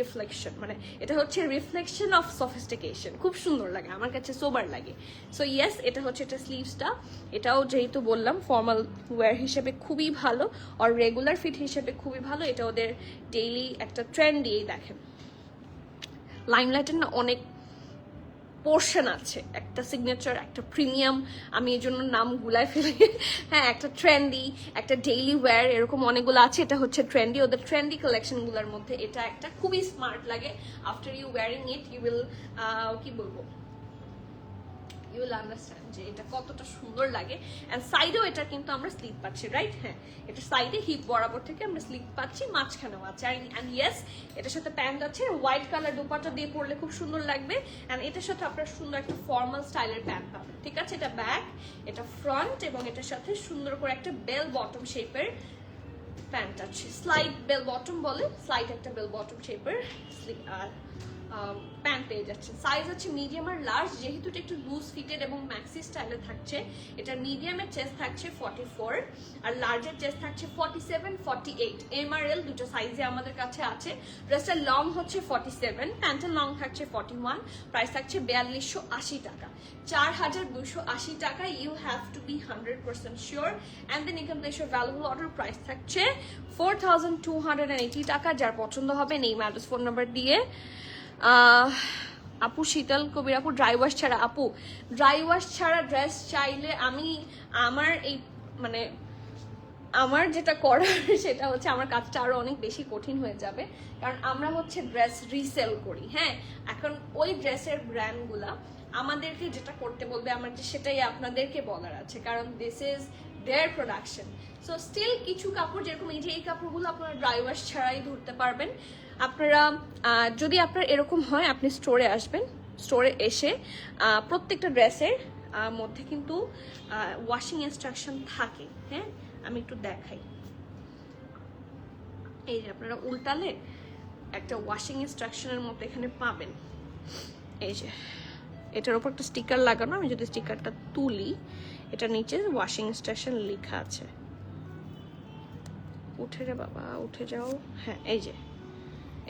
রিফ্লেকশন, মানে এটা হচ্ছে রিফ্লেকশন অফ সফিস্টিকেশন, খুব সুন্দর লাগে, আমার কাছে সোবার লাগে। সো ইয়েস, এটা হচ্ছে এটা স্লিভসটা, এটাও যেহেতু বললাম ফর্মাল ওয়্যার হিসেবে খুবই ভালো, আর রেগুলার ফিট হিসেবে খুবই ভালো। এটা ওদের ডেইলি একটা ট্রেন্ড দিয়েই দেখেন, লাইমলাইটের না অনেক পোর্শন আছে, একটা সিগনেচার, একটা প্রিমিয়াম, আমি এই জন্য নাম গুলায় ফেলি। হ্যাঁ, একটা ট্রেন্ডি, একটা ডেইলি ওয়্যার, এরকম অনেকগুলো আছে। এটা হচ্ছে ট্রেন্ডি, ওদের ট্রেন্ডি কালেকশনগুলোর মধ্যে এটা একটা খুবই স্মার্ট লাগে। After you wearing it you will কি বলবো, ইউ উইল আন্ডারস্ট্যান্ড যে এটা কতটা সুন্দর লাগে। অ্যান্ড সাইডেও এটা কিন্তু আমরা স্লিপ পাচ্ছি, রাইট? হ্যাঁ, এটা সাইডে হিপ বরাবর থেকে আমরা স্লিপ পাচ্ছি, মাঝখানেও আছে। অ্যান্ড ইয়েস, এটার সাথে প্যান্ট আছে, হোয়াইট কালার দুপাট্টা দিয়ে পরলে খুব সুন্দর লাগবে। অ্যান্ড এটার সাথে আপনার সুন্দর একটা ফর্মাল স্টাইলের প্যান্ট পাবেন, ঠিক আছে? এটা ব্যাক, এটা ফ্রন্ট, এবং এটার সাথে সুন্দর করে একটা বেল বটম শেপের প্যান্ট আছে। স্লাইড বেল বটম বলে, স্লাইড একটা বেল বটম শেপের প্যান্ট পেয়ে যাচ্ছে। সাইজ আছে মিডিয়াম আর লার্জ, যেহেতু এটা একটু লুজ ফিটেড এবং ম্যাক্সি স্টাইলে থাকছে। এটা মিডিয়ামের চেস্ট থাকছে 44 আর লার্জের চেস্ট থাকছে 47, 48। এম আর এল দুটো সাইজে আমাদের কাছে আছে। ড্রেসটার লং হচ্ছে 47, প্যান্টের লং থাকছে 41, প্রাইস থাকছে 4280 টাকা। 4280 টাকা। You have to be 100% sure and then you can place your valuable order. Price থাকছে 4280 টাকা। যার পছন্দ হবে নেম অ্যাড্রেস ফোন নাম্বার দিয়ে। আপু শীতল কবির আপু, ড্রাই ওয়াশ ছাড়া, আপু ড্রাই ওয়াশ ছাড়া ড্রেস চাইলে আমি আমার এই মানে আমার যেটা করার সেটা হচ্ছে আমার কাজটা আরো অনেক বেশি কঠিন হয়ে যাবে, কারণ আমরা হচ্ছে ড্রেস রিসেল করি। হ্যাঁ, এখন ওই ড্রেসের ব্র্যান্ডগুলা আমাদেরকে যেটা করতে বলবে আমার যে সেটাই আপনাদেরকে বলার আছে, কারণ this is their production. So still কিছু কাপড় যেরকম এই যে এই কাপড়গুলো আপনারা ড্রাই ওয়াশ ছাড়াই ধরতে পারবেন। আপনারা যদি আপনার এরকম হয় আপনি স্টোরে আসবেন, স্টোরে এসে প্রত্যেকটা ড্রেসের মধ্যে কিন্তু ওয়াশিং ইনস্ট্রাকশন থাকে। হ্যাঁ, আমি একটু দেখাই। এই যে আপনারা উল্টালে একটা ওয়াশিং ইনস্ট্রাকশনের মতো এখানে পাবেন। এই যে এটার উপর একটা স্টিকার লাগানো, আমি যদি স্টিকারটা তুলি এটা নিচে ওয়াশিং ইনস্ট্রাকশন লেখা আছে। উঠে রে বাবা, উঠে যাও। হ্যাঁ,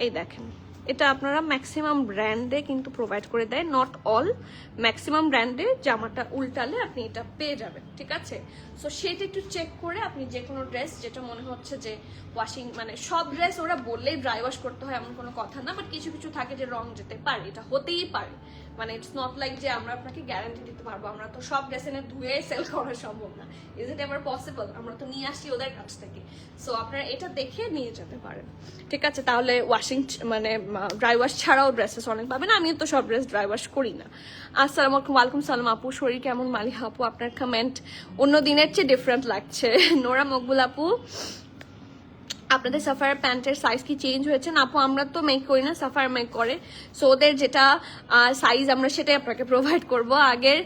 এই দেখেন, এটা আপনারা ম্যাক্সিমাম ব্র্যান্ডে কিন্তু প্রোভাইড করে দেয়, নট অল, ম্যাক্সিমাম ব্র্যান্ডে জামাটা উল্টালে আপনি এটা পেয়ে যাবেন, ঠিক আছে? সো সেটা একটু চেক করে আপনি যে কোনো ড্রেস যেটা মনে হচ্ছে যে ওয়াশিং, মানে সব ড্রেস ওরা বললেই ড্রাই ওয়াশ করতে হয় এমন কোনো কথা না, বাট কিছু কিছু থাকে যে রং যেতে পারে, এটা হতেই পারে। মানে ইটস নট লাইক যে আমরা আপনাকে গ্যারান্টি দিতে পারবো, আমরা তো সব ড্রেস এনে ধুয়ে সেল করা সম্ভব না। Is it ever possible? আমরা তো নিয়ে আসি ওদের কাছ থেকে। সো আপনারা এটা দেখে নিয়ে যেতে পারেন, ঠিক আছে? তাহলে ওয়াশিং মানে ড্রাই ওয়াশ ছাড়াও ড্রেসেস অনেক পাবেন। আমি তো সব ড্রেস ড্রাই ওয়াশ করি না। আসসালামু আলাইকুম। ওয়ালাইকুম সালাম আপু, শরীর কেমন? মালিহা আপু, আপনার কমেন্ট অন্য দিনের চেয়ে ডিফারেন্ট লাগছে। নোরা মকবুল আপু, আপনাদের সাফায়ার প্যান্টের সাইজ কি চেঞ্জ হয়েছে? না আপু, আমরা তো মেক করি না, সাফায়ার মেক করে। সো ওদের যেটা সাইজ আমরা সেটাই আপনাকে প্রোভাইড করব। আগের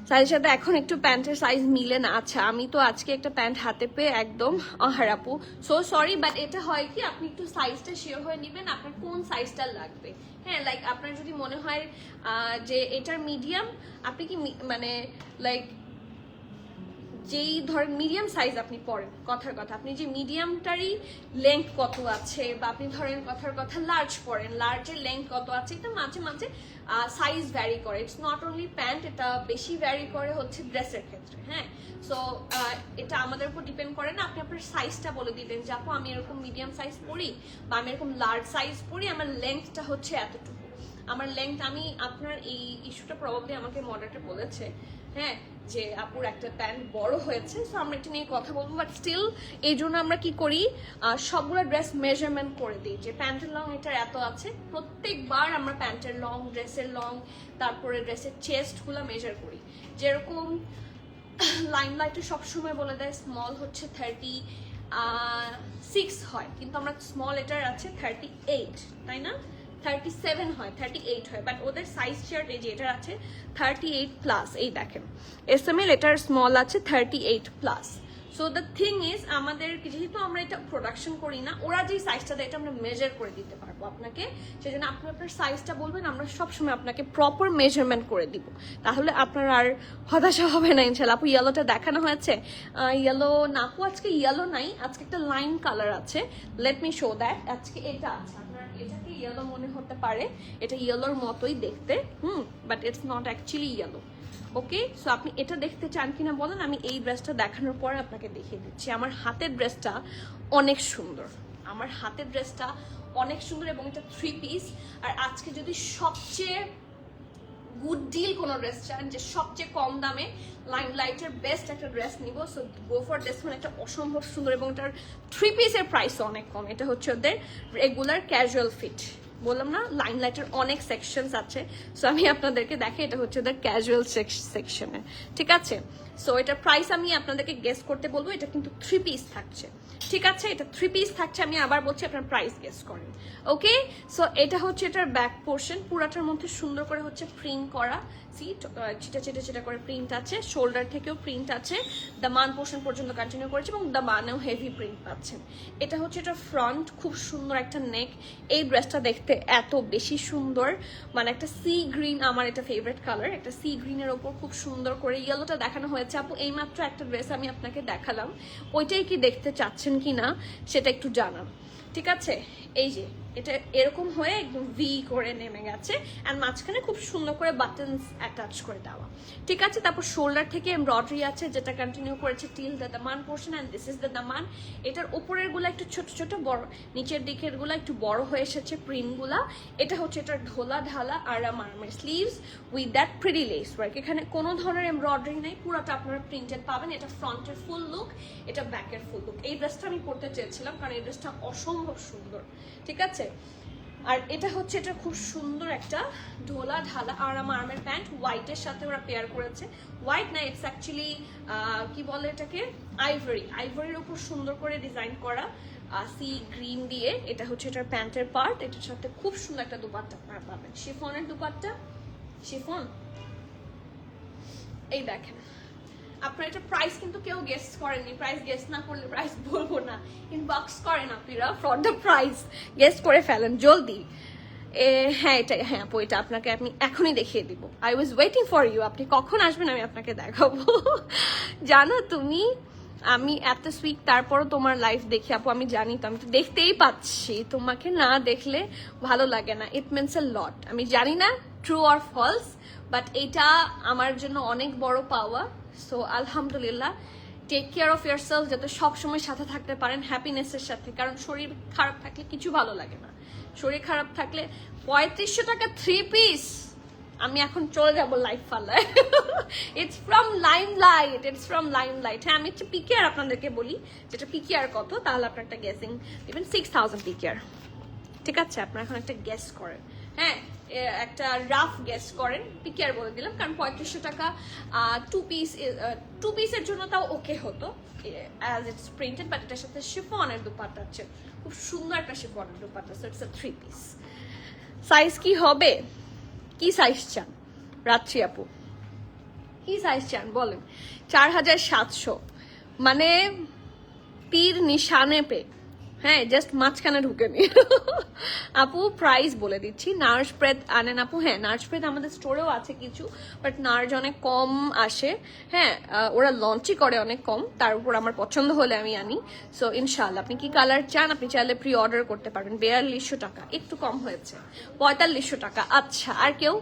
সাইজের সাথে এখন একটু প্যান্টের সাইজ মিলে না। আচ্ছা, আমি তো আজকে একটা প্যান্ট হাতে পেয়ে একদম আপু সো সরি, বাট এটা হয় কি আপনি একটু সাইজটা শিওর হয়ে নেবেন আপনার কোন সাইজটা লাগবে। হ্যাঁ, লাইক আপনার যদি মনে হয় যে এটার মিডিয়াম, আপনি কি মানে লাইক যেই ধরেন মিডিয়াম সাইজ আপনি পরেন, কথার কথা আপনি যে মিডিয়ামটারই লেন্থ কত আছে, বা আপনি ধরেন কথার কথা লার্জ পরেন, লার্জের লেন্থ কত আছে, এটা মাঝে মাঝে সাইজ ভ্যারি করে। ইটস নট অনলি প্যান্ট, এটা বেশি ভ্যারি করে হচ্ছে ড্রেসের ক্ষেত্রে। হ্যাঁ, সো এটা আমাদের উপর ডিপেন্ড করে না। আপনি আপনার সাইজটা বলে দিবেন যে আপু আমি এরকম মিডিয়াম সাইজ পরি বা আমি এরকম লার্জ সাইজ পরি, আমার লেন্থটা হচ্ছে এতটুকু, আমার লেন্থ। আমি আপনার এই ইস্যুটা প্রবাবলি আমাকে মডারেটর বলেছে, হ্যাঁ, যে আপুর একটা প্যান্ট বড় হয়েছে, সো আমরা এটা নিয়ে কথা বলবো। বাট স্টিল এই জন্য আমরা কি করি, সবগুলো ড্রেস মেজারমেন্ট করে দিই যে প্যান্টের লং এটার এত আছে। প্রত্যেকবার আমরা প্যান্টের লং, ড্রেসের লং, তারপরে ড্রেসের চেস্টগুলো মেজার করি। যেরকম লাইমলাইটে সবসময় বলে দেয় স্মল হচ্ছে 36 হয়, কিন্তু আমরা স্মল এটার আছে 38, তাই না? 37 হয়, 38 হয়, বাট ওদের সাইজ চার্ট এই যে এটার আছে 38+। এই দেখেন এসএমএল এটার স্মল আছে 38+। সো দ্য থিং ইজ আমাদের যেহেতু আমরা এটা প্রোডাকশন করি না, ওরা যে সাইজটা দেয় এটা আমরা মেজার করে দিতে পারবো আপনাকে। সেজন্য আপনি আপনার সাইজটা বলবেন, আমরা সবসময় আপনাকে প্রপার মেজারমেন্ট করে দিব, তাহলে আপনার আর হতাশা হবে না ইনশাল্লাহ। আপু ইয়েলোটা দেখানো হয়েছে? ইয়েলো না আপু, আজকে ইয়েলো নাই, আজকে একটা লাইন কালার আছে। Let me show that. আজকে এটা আছে, আপনার এটাকে ইয়েলো মনে হতে পারে, এটা ইয়েলোর মতোই দেখতে, but it's not actually yellow. Okay, so আপনি এটা দেখতে চান কিনা বলেন, আমি এই ড্রেসটা দেখানোর পরে আপনাকে দেখিয়ে দিচ্ছি। আমার হাতের ড্রেসটা অনেক সুন্দর, আমার হাতের ড্রেসটা অনেক সুন্দর এবং এটা 3 পিস। আর আজকে যদি সবচেয়ে গুড ডিল কোনো ড্রেস চান, যে সবচেয়ে কম দামে লাইমলাইটের বেস্ট একটা ড্রেস নিব, so go for this one. একটা অসম্ভব সুন্দর এবং এটার 3 পিসের প্রাইসও অনেক কম। এটা হচ্ছে ওদের রেগুলার ক্যাজুয়াল ফিট। বললাম না লাইমলাইটের অনেক সেকশনস আছে, সো আমি আপনাদেরকে দেখাই। এটা হচ্ছে ওদের ক্যাজুয়াল সেকশনে, ঠিক আছে? সো এটার প্রাইস আমি আপনাদেরকে গেস করতে বলবো। এটা কিন্তু 3 পিস থাকছে, ঠিক আছে? এটা 3 পিস থাকছে। আমি আবার বলছি, আপনার প্রাইস গেস করেন, ওকে? সো এটা হচ্ছে এটার ব্যাক পোর্শন, পুরাটার মধ্যে সুন্দর করে হচ্ছে প্রিন্ট করা, চিটা চিটা চিটা করে প্রিন্ট আছে, শোল্ডার থেকেও প্রিন্ট আছে, দামান পোর্শন পর্যন্ত কন্টিনিউ করেছে এবং দামানেও হেভি প্রিন্ট পাচ্ছেন। এটা হচ্ছে এটা ফ্রন্ট, খুব সুন্দর একটা নেক। এই ড্রেসটা দেখতে এত বেশি সুন্দর, মানে একটা সি গ্রিন, আমার এটা ফেভারিট কালার। একটা সি গ্রিনের ওপর খুব সুন্দর করে ইয়েলোটা দেখানো হয়েছে। আপু এইমাত্র একটা ড্রেস আমি আপনাকে দেখালাম, ওইটাই কি দেখতে চাচ্ছেন কি না সেটা একটু জানান, ঠিক আছে? এই যে এটা এরকম হয়ে একদম ভি করে নেমে গেছে, আর মাঝখানে খুব সুন্দর করে বাটনস অ্যাটাচ করে দেওয়া, ঠিক আছে? তারপর শোল্ডার থেকে এমব্রয়ডারি আছে, যেটা কন্টিনিউ করেছে till the Daman portion, and this is the দামান। এটার উপরের গুলা একটু ছোট ছোট, বড় নিচের দিকের গুলা একটু বড় হয়ে এসেছে প্রিন্ট গুলা। এটা হচ্ছে এটার ঢোলা ঢালা আরাম আরামের sleeves with that pretty less work. এখানে কোনো ধরনের এমব্রয়ডারি নাই, পুরোটা আপনারা প্রিন্টেড পাবেন। এটা ফ্রন্টের ফুল লুক, এটা ব্যাকের ফুল লুক। এই ড্রেসটা আমি পরতে চেয়েছিলাম কারণ এই ড্রেসটা অসম্ভব সুন্দর, ঠিক আছে? আর এটা হচ্ছে এটা খুব সুন্দর একটা ঢোলা ঢালা আরাম আরামের প্যান্ট, হোয়াইটের সাথে ওরা পেয়ার করেছে। হোয়াইট না, ইটস অ্যাকচুয়ালি কি বলে এটাকে, আইভরির উপর সুন্দর করে ডিজাইন করা সি গ্রিন দিয়ে। এটা হচ্ছে এটার প্যান্টের পার্ট। এটার সাথে খুব সুন্দর একটা দুপাট্টা আপনারা পাবেন, শিফনের দুপাট্টা, শিফন। এই দেখেন, আপনার এটা প্রাইস কিন্তু কেউ গেস করেননি। প্রাইস গেস না করলে প্রাইস বলবো না, ইনবক্স করেন আপনারা ফর দ্য প্রাইস, গেস করে ফেলেন জলদি। হ্যাঁ এটা, হ্যাঁ আপু এটা আপনাকে আমি এখনই দেখিয়ে দিব। I was waiting for you, আপনি কখন আসবেন আমি আপনাকে দেখাবো। জানো তুমি, আমি এত সুইট, তারপরও তোমার লাইফ দেখি আপু, আমি জানি তো, আমি তো দেখতেই পাচ্ছি, তোমাকে না দেখলে ভালো লাগে না। ইট মিনস এ লট। আমি জানি না ট্রু অর ফলস, বাট এটা আমার জন্য অনেক বড় পাওয়া। সো আলহামদুলিল্লাহ, টেক কেয়ার অফ ইয়ারসেলফ, যাতে সবসময় সাথে থাকতে পারেন হ্যাপিনেসের সাথে, কারণ শরীর খারাপ থাকলে কিছু ভালো লাগে না। শরীর খারাপ থাকলে 3500 টাকা 3 পিস, আমি এখন চলে যাবো লাইফ ফালায়। It's from limelight, it's from limelight. হ্যাঁ আমি হচ্ছে পিকেআর আপনাদেরকে বলি, যেটা পিকেআর কত, তাহলে আপনার একটা গেসিং দিবেন। 6000 পিকেআর, ঠিক আছে? আপনারা এখন একটা গেস করেন, হ্যাঁ একটা রাফ গেস করেন। পিকেআর বলে দিলাম কারণ 3500 টাকা 2 পিসের জন্য তাও ওকে হতো, অ্যাজ ইটস প্রিন্টেড, বাট এটার সাথে শিফনের দুপাট্টা আছে, খুব সুন্দর একটা শিফনের dupatta. So it's a 3 piece. Size কি হবে, কি সাইজ চান রাত্রি আপু, কি সাইজ চান বলেন? 4700, মানে তীর নিশানে পে, হ্যাঁ জাস্ট মাঝখানে ঢুকে নি। আপু প্রাইস বলে দিচ্ছি, নার্স প্রেদ আনেন আপু? হ্যাঁ নার্স প্রেদ আমাদের স্টোরেও আছে কিছু, বাট নার্স অনেক কম আসে। হ্যাঁ ওরা লঞ্চই করে অনেক কম, তার উপর আমার পছন্দ হলে আমি আনি। সো ইনশাল্লাহ, আপনি কি কালার চান আপনি চাইলে প্রি অর্ডার করতে পারেন। 4200 টাকা, একটু কম হয়েছে, 4500 টাকা। আচ্ছা আর কেউ?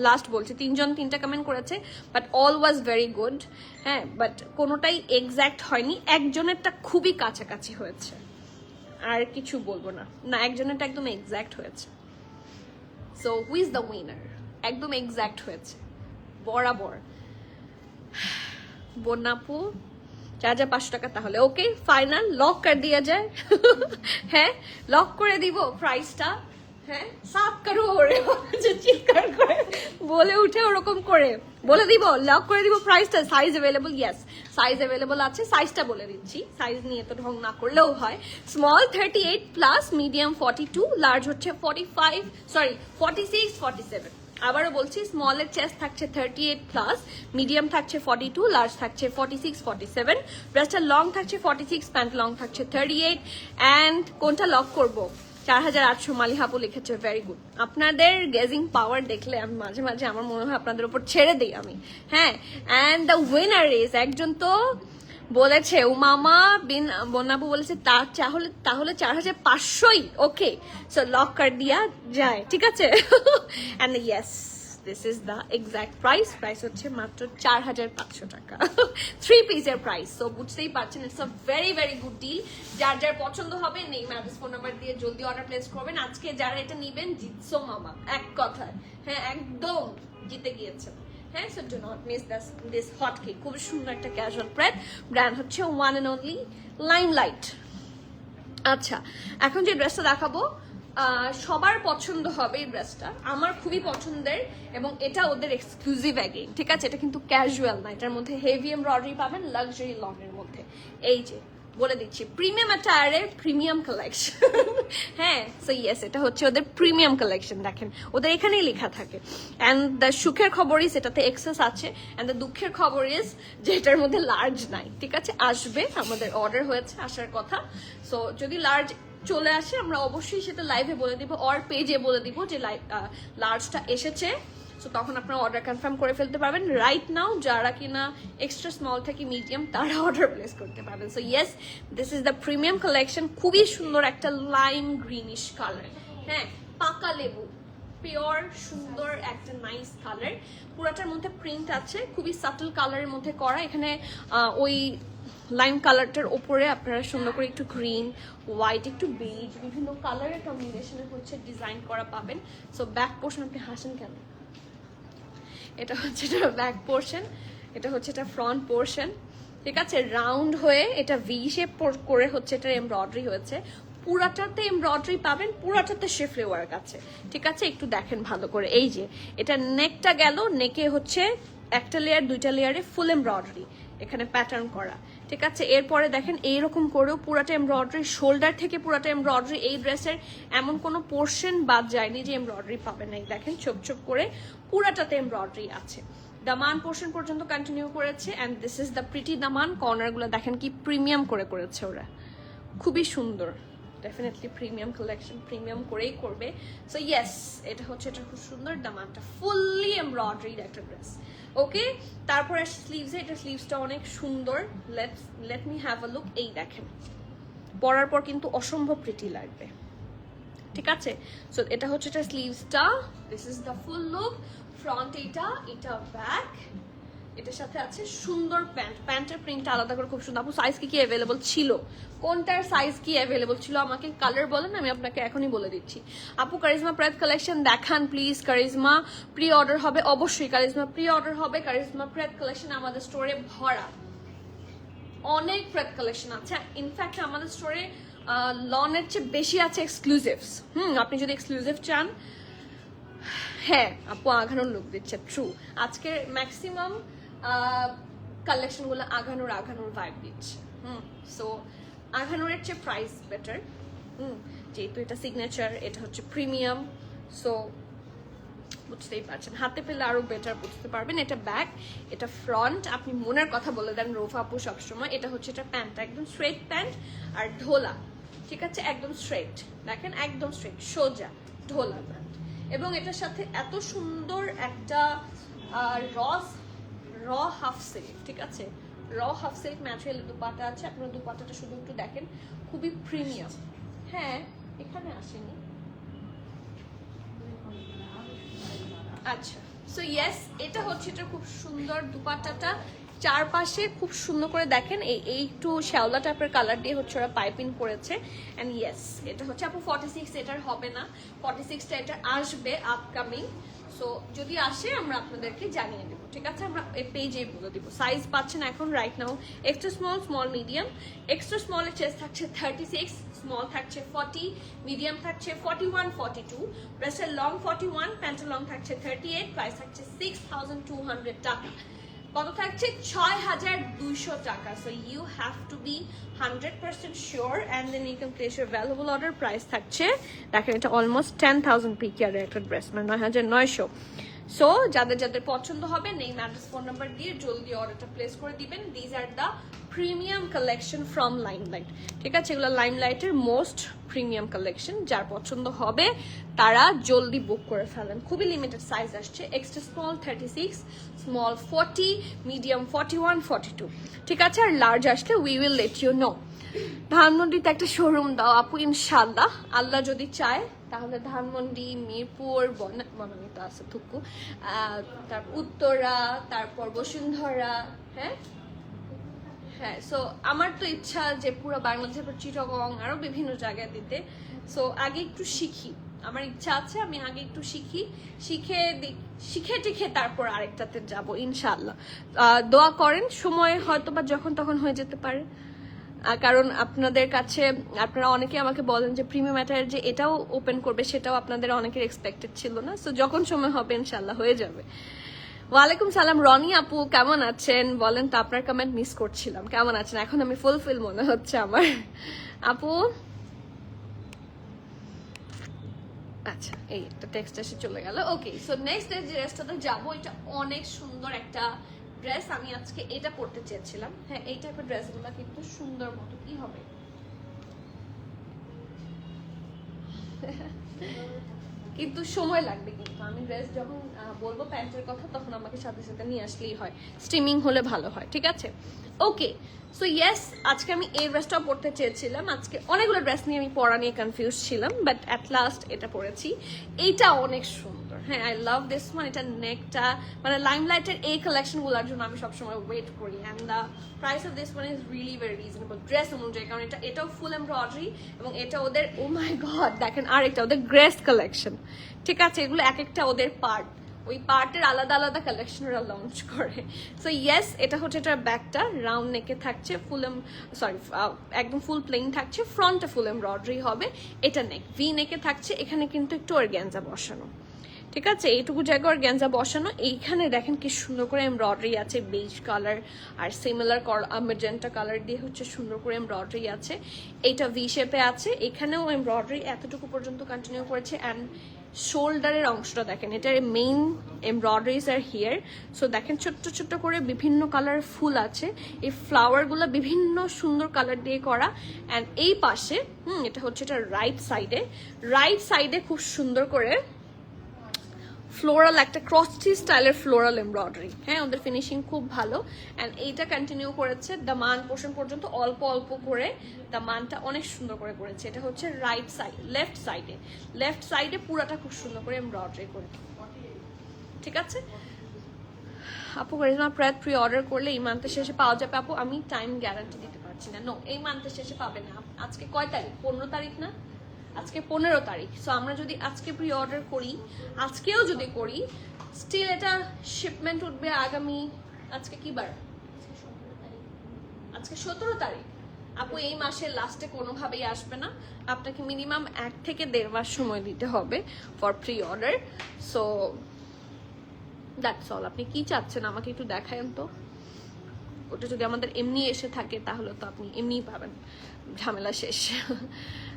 লাস্ট বলছি, 3জন 3টা কমেন্ট করেছে, but all was very good. হ্যাঁ বাট কোনোটাই এক্স্যাক্ট হয়নি, একজনেরটা খুবই কাছাকাছি হয়েছে, আর কিছু বলবো না। না একজনেরটা একদম এক্স্যাক্ট হয়েছে। So who is the winner? একদম এক্স্যাক্ট হয়েছে, বরাবর। বন্যাপু 4500 টাকা, তাহলে ওকে ফাইনাল লক করে দিয়া যায়। হ্যাঁ লক করে দিব প্রাইসটা। হ্যাঁ 7 crore চিৎকার করে বলে উঠে ওরকম করে বলে দিব, লক করে দিব প্রাইসটা। Size available, yes size available আছে। সাইজটা বলে দিচ্ছি, সাইজ নিয়ে তো ঢং না করলেও হয়। স্মল 38 প্লাস, মিডিয়াম 42, লার্জ হচ্ছে 46 47। আবারও বলছি, স্মলের চেস্ট থাকছে 38 প্লাস, মিডিয়াম থাকছে 42, লার্জ থাকছে 46 47, ড্রেসটা লং থাকছে 46, প্যান্ট লং থাকছে 38। অ্যান্ড কোনটা লক করবো? 4800 মালিহাপু লিখেছে, ভেরি গুড। আপনাদের গেজিং পাওয়ার দেখলে আমি মাঝে মাঝে আমার মনে হয় আপনাদের উপর ছেড়ে দিই আমি। হ্যাঁ অ্যান্ড দ্য উইনার ইজ, একজন তো বলেছে উমামা বিন বন্যাপু বলেছে তাহলে 4500ই। ওকে সো লক কর দিয়া যায়, ঠিক আছে? And yes this is the exact price হচ্ছে মাত্র 4500 টাকা 3 পিসের প্রাইস। সো বুঝতেই পারছেন it's a very very good deal. যার যার পছন্দ হবে নেই ম্যারেজ ফোন নাম্বার দিয়ে জলদি অর্ডার প্লেস করবেন। আজকে যারা এটা নেবেন জিতছো মামা, এক কথায়। হ্যাঁ, একদম জিতে গিয়েছেন। হ্যাঁ, so do not miss this hot cake. খুব সুন্দর একটা ক্যাজুয়াল ব্র্যান্ড হচ্ছে ওয়ান অ্যান্ড অনলি লাইমলাইট। আচ্ছা, এখন যে ড্রেসটা দেখাবো সবার পছন্দ হবে এই ড্রেসটা, আমার খুবই পছন্দের, এবং এটা ওদের এক্সক্লুসিভ অ্যাগেইন, ঠিক আছে? এটা কিন্তু ক্যাজুয়াল না, এটার মধ্যে হেভি এমব্রয়ডারি পাবেন লাক্সারি লনের মধ্যে। এই যে বলে দিচ্ছি প্রিমিয়াম অ্যাটায়ারের প্রিমিয়াম কালেকশন। হ্যাঁ, সো ইয়েস, এটা হচ্ছে ওদের প্রিমিয়াম কালেকশন। দেখেন ওদের এখানেই লেখা থাকে। অ্যান্ড দ্য সুখের খবর ইস এটাতে এক্সেস আছে, অ্যান্ড দ্য দুঃখের খবর ইস যে এটার মধ্যে লার্জ নাই, ঠিক আছে? আসবে, আমাদের অর্ডার হয়েছে, আসার কথা। সো যদি লার্জ চলে আসে আমরা অবশ্যই সেটা লাইভে বলে দিব, অর পেজে বলে দিব যে লার্জটা এসেছে। সো তখন আপনারা অর্ডার কনফার্ম করে ফেলতে পারবেন। রাইট নাও যারা কিনা এক্সট্রা স্মল থেকে মিডিয়াম তারা অর্ডার প্লেস করতে পারবেন। So yes, this is the premium collection. খুবই সুন্দর একটা লাইম গ্রিনিশ কালার। হ্যাঁ, পাকা লেবু, পিওর সুন্দর একটা নাইস কালার। পুরাটার মধ্যে প্রিন্ট আছে, খুবই সাটল কালারের মধ্যে করা। এখানে ওই লাইম কালারটার ওপরে আপনারা সুন্দর করে একটু গ্রিন, হোয়াইট, একটু বেজ, বিভিন্ন কালারের কম্বিনেশনে হচ্ছে ডিজাইন করা পাবেন। সো ব্যাক পোর্শন, আপনি হাসেন কেন? এটা হচ্ছে এটা ব্যাক পোর্শন, এটা হচ্ছে এটা ফ্রন্ট পোর্শন, ঠিক আছে? রাউন্ড হয়ে এটা ভি শেপ করে হচ্ছে এটা এমব্রয়ডারি হয়েছে। পুরাটাতে এমব্রয়ডারি পাবেন, পুরাটাতে শিফলি ওয়ার্ক আছে, ঠিক আছে? একটু দেখেন ভালো করে। এই যে এটা নেকটা গেল, নেকে হচ্ছে একটা লেয়ার, দুইটা লেয়ারে ফুল এমব্রয়ডারি এখানে প্যাটার্ন করা, ঠিক আছে? এরপরে দেখেন এইরকম করেও পুরাটা এমব্রয়ডারি, শোল্ডার থেকে পুরাটা এমব্রয়ডারি। এই ড্রেসের এমন কোনো পোর্শন বাদ যায়নি যে এমব্রয়ডারি পাবেন না। দেখেন ছোপ ছোপ করে পুরাটাতে এমব্রয়ডারি আছে। দামান পোর্শন পর্যন্ত কন্টিনিউ করেছে, and this is the pretty দামান। কর্নারগুলো দেখেন কি প্রিমিয়াম করে করেছে ওরা, খুবই সুন্দর। ডেফিনেটলি প্রিমিয়াম কালেকশন, প্রিমিয়াম করেই করবে। সো ইয়েস, এটা হচ্ছে এটা খুব সুন্দর দামানটা, ফুললি এমব্রয়ডারিড একটা ড্রেস। ওকে, তারপরে স্লিভসে, এটা স্লিভসটা অনেক সুন্দর। Let me have a look. এই দেখেন, পরার পর কিন্তু অসম্ভব প্রিটি লাগবে, ঠিক আছে? সো এটা হচ্ছে এটা স্লিভসটা, this is the full look. Front এটা ব্যাক, এটার সাথে আছে সুন্দর প্যান্ট। প্যান্টের প্রিন্টটা আলাদা করে খুব সুন্দর। আপু সাইজ কি অ্যাভেলেবল ছিল? কোনটার সাইজ কি অ্যাভেলেবল ছিল আমাকে কালার বলেন, আমি আপনাকে এখনই বলে দিচ্ছি। আপু কারিজমা প্রেপ কালেকশন দেখান প্লিজ। কারিজমা প্রি অর্ডার হবে অবশ্যই, কারিজমা প্রি অর্ডার হবে। কারিজমা প্রেপ কালেকশন আমাদের স্টোরে ভরা, অনেক প্রেপ কালেকশন আছে। ইনফ্যাক্ট আমাদের স্টোরে লনের চেয়ে বেশি আছে এক্সক্লুসিভস। আপনি যদি এক্সক্লুসিভ চান, হ্যাঁ আপু আঘানোর লুক দিচ্ছে, ট্রু। আজকের ম্যাক্সিমাম কালেকশনগুলো আঘানোর ভাইব দিচ্ছে। সো আঘানোরের চেয়ে প্রাইস বেটার, যেহেতু এটা সিগনেচার, এটা হচ্ছে প্রিমিয়াম। সো বুঝতেই পারছেন, হাতে পেলে আরো বেটার বুঝতে পারবেন। এটা ব্যাক, এটা ফ্রন্ট। আপনি মনের কথা বলে দেন রোফা আপু সবসময়। এটা হচ্ছে এটা প্যান্টটা একদম স্ট্রেট প্যান্ট আর ঢোলা, ঠিক আছে? একদম স্ট্রেট, দেখেন একদম স্ট্রেট সোজা ঢোলা প্যান্ট। এবং এটার সাথে এত সুন্দর একটা র হাফ সিল্ক, ঠিক আছে? র হাফ সিল্ক ম্যাটেরিয়াল দুপাটা আছে। আপনার দুপাটাটা শুধু একটু দেখেন, খুবই প্রিমিয়াম। হ্যাঁ, এখানে আসেনি। আচ্ছা, সো ইয়েস, এটা হচ্ছে এটা খুব সুন্দর দুপাট্টাটা। চারপাশে খুব সুন্দর করে দেখেন এই একটু শ্যাওলা টাইপের কালার দিয়ে হচ্ছে ওরা পাইপিং করেছে। অ্যান্ড ইয়েস, এটা হচ্ছে আপু 46, এটার হবে না 46টা, এটা আসবে আপকামিং। সো যদি আসে আমরা আপনাদেরকে জানিয়ে দেবো, ঠিক আছে? আমরা এই পেজে বলে দিব। সাইজ পাচ্ছেন এখন right now extra small, small medium. Extra স্মলের চেস্ট থাকছে 36, স্মল থাকছে 40, মিডিয়াম থাকছে 41, 42, ব্রেস্টের লং 41, প্যান্টের লং থাকছে 38, প্রাইস থাকছে 6200 টাকা। কত থাকছে? 6200 টাকা। So you have to be 100% sure, and then you can place your valuable order. Price থাকছে দেখেন, এটা অলমোস্ট 10,000 পিকিআর একটা ড্রেস, মানে 9900। সো যাদের যাদের পছন্দ হবে নেম অ্যাড্রেস ফোন নাম্বার দিয়ে জলদি অর্ডারটা প্লেস করে দিবেন। These are the premium collection from limelight, ঠিক আছে? এগুলো লাইমলাইটের মোস্ট প্রিমিয়াম কালেকশন। যার পছন্দ হবে তারা জলদি বুক করে ফেলেন। খুবই লিমিটেড সাইজ আসছে, এক্সট্রা স্মল 36, স্মল 40, মিডিয়াম 41, 42, ঠিক আছে? আর লার্জ আসলে we will let you know. ধানমন্ডিতে একটা শোরুম দাও আপু, ইনশাল্লাহ, আল্লাহ যদি চায় তাহলে ধানমন্ডি, মিরপুর, বনানীতে আছে থুকু, তারপর উত্তরা, তারপর বসুন্ধরা। হ্যাঁ হ্যাঁ, সো আমার তো ইচ্ছা যে পুরো বাংলাদেশের পর চিটাগং আরো বিভিন্ন জায়গায় দিতে। সো আগে একটু শিখি, আমার ইচ্ছা আছে আমি আগে একটু শিখি, শিখে টিখে তারপর আরেকটাতে যাব ইনশাআল্লাহ। দোয়া করেন, সময় হয়তো বা যখন তখন হয়ে যেতে পারে। কারণ আপনাদের কাছে আপনারা অনেকে আমাকে বলেন যে প্রিমিয়াম অ্যাটায়ার যে এটাও ওপেন করবে, সেটাও আপনাদের অনেকের এক্সপেক্টেড ছিল না। সো যখন সময় হবে ইনশাআল্লাহ হয়ে যাবে। ওয়ালাইকুম সালাম রনি আপু, কেমন আছেন বলেন তো? আপনার কমেন্ট মিস করছিলাম, কেমন আছেন? এখন আমি ফুলফিল মনে হচ্ছে আমার আপু। আচ্ছা, এই একটা টেক্সট এসে চলে গেল। ওকে, সো নেক্সট যে ড্রেসটাতে যাবো, এটা অনেক সুন্দর একটা ড্রেস। আমি আজকে এটা পরতে চেয়েছিলাম। হ্যাঁ, এই টাইপের ড্রেসগুলো কিন্তু সুন্দর মতো কি হবে কিন্তু সময় লাগবে। কিন্তু আমি ড্রেস যখন বলবো প্যান্টের কথা, তখন আমাকে সাথে সাথে নিয়ে আসলেই হয়, স্টিমিং হলে ভালো হয়, ঠিক আছে? ওকে, সো ইয়েস, আজকে আমি এই ড্রেসটাও পরতে চেয়েছিলাম। আজকে অনেকগুলো ড্রেস নিয়ে আমি পরা নিয়ে কনফিউজ ছিলাম, বাট অ্যাট লাস্ট এটা পরেছি। এইটা অনেক সুন্দর। হ্যাঁ, আই লাভ দিস ওয়ান। এটা নেকটা মানে লাইমলাইটের এই কালেকশনগুলোর জন্য আমি সবসময় ওয়েট করি। And the price of this one is really very reasonable dress অনুযায়ী, কারণ এটাও ফুল এমব্রয়ডারি এবং এটা ওদের, ও মাই গড, দেখেন আরেকটা ওদের গ্রেস কালেকশন, ঠিক আছে? এগুলো এক একটা ওদের পার্ট, ওই পার্টের আলাদা আলাদা কালেকশন ওরা লঞ্চ করে। সো ইয়েস, এটা হচ্ছে এটার ব্যাকটা রাউন্ড নেকে থাকছে, একদম ফুল প্লেন থাকছে, ফ্রন্টে ফুল এমব্রয়ডারি হবে। এটা নেক ভি নেকে থাকছে, এখানে কিন্তু একটু অর্গ্যানজা বসানো, ঠিক আছে? এইটুকু জায়গা অর্গ্যানজা বসানো। এইখানে দেখেন কি সুন্দর করে এমব্রয়ডারি আছে, beige colour are similar magenta colour দিয়ে হচ্ছে সুন্দর করে এমব্রয়ডারি আছে। এইটা ভি শেপে আছে, এখানেও এমব্রয়ডারি এতটুকু পর্যন্ত কন্টিনিউ করেছে। অ্যান্ড শোল্ডারের অংশটা দেখেন, এটার main embroideries R here. So দেখেন ছোট্ট ছোট্ট করে বিভিন্ন কালার ফুল আছে, এই ফ্লাওয়ারগুলো বিভিন্ন সুন্দর কালার দিয়ে করা। অ্যান্ড এই পাশে এটা হচ্ছে এটা রাইট সাইডে খুব সুন্দর করে ফ্লোরাল একটা ক্রসটি স্টাইলের ফ্লোরাল এমব্রয়ডারি। হ্যাঁ, ওদের ফিনিশিং খুব ভালো। অ্যান্ড এইটা কন্টিনিউ করেছে দামান পোর্শন পর্যন্ত অল্প অল্প করে, দামানটা অনেক সুন্দর করে করেছে। এটা হচ্ছে লেফট সাইডে পুরাটা খুব সুন্দর করে এমব্রয়ডারি করে, ঠিক আছে? আপু কারিজমা প্রি অর্ডার করলে এই মান্থের শেষে পাওয়া যাবে আপু? আমি টাইম গ্যারান্টি দিতে পারছি না। নো, এই মান্থের শেষে পাবে না। আজকে কয় তারিখ? 15 তারিখ না? আজকে 15 তারিখ। সো আমরা যদি আজকে প্রি অর্ডার করি, আজকেও যদি করি, স্টিল এটা শিপমেন্ট উঠবে আগামী, আজকে কি বার? আজকে 17 তারিখ। আপু এই মাসের লাস্টে কোনোভাবেই আসবে না। আপনাকে মিনিমাম 1 থেকে 1.5 মাস সময় দিতে হবে for pre order. So that's all. আপনি কি চাচ্ছেন আমাকে একটু দেখায়েন তো। ওটা যদি আমাদের এমনি এসে থাকে তাহলে তো আপনি এমনিই পাবেন, ঝামেলা শেষ।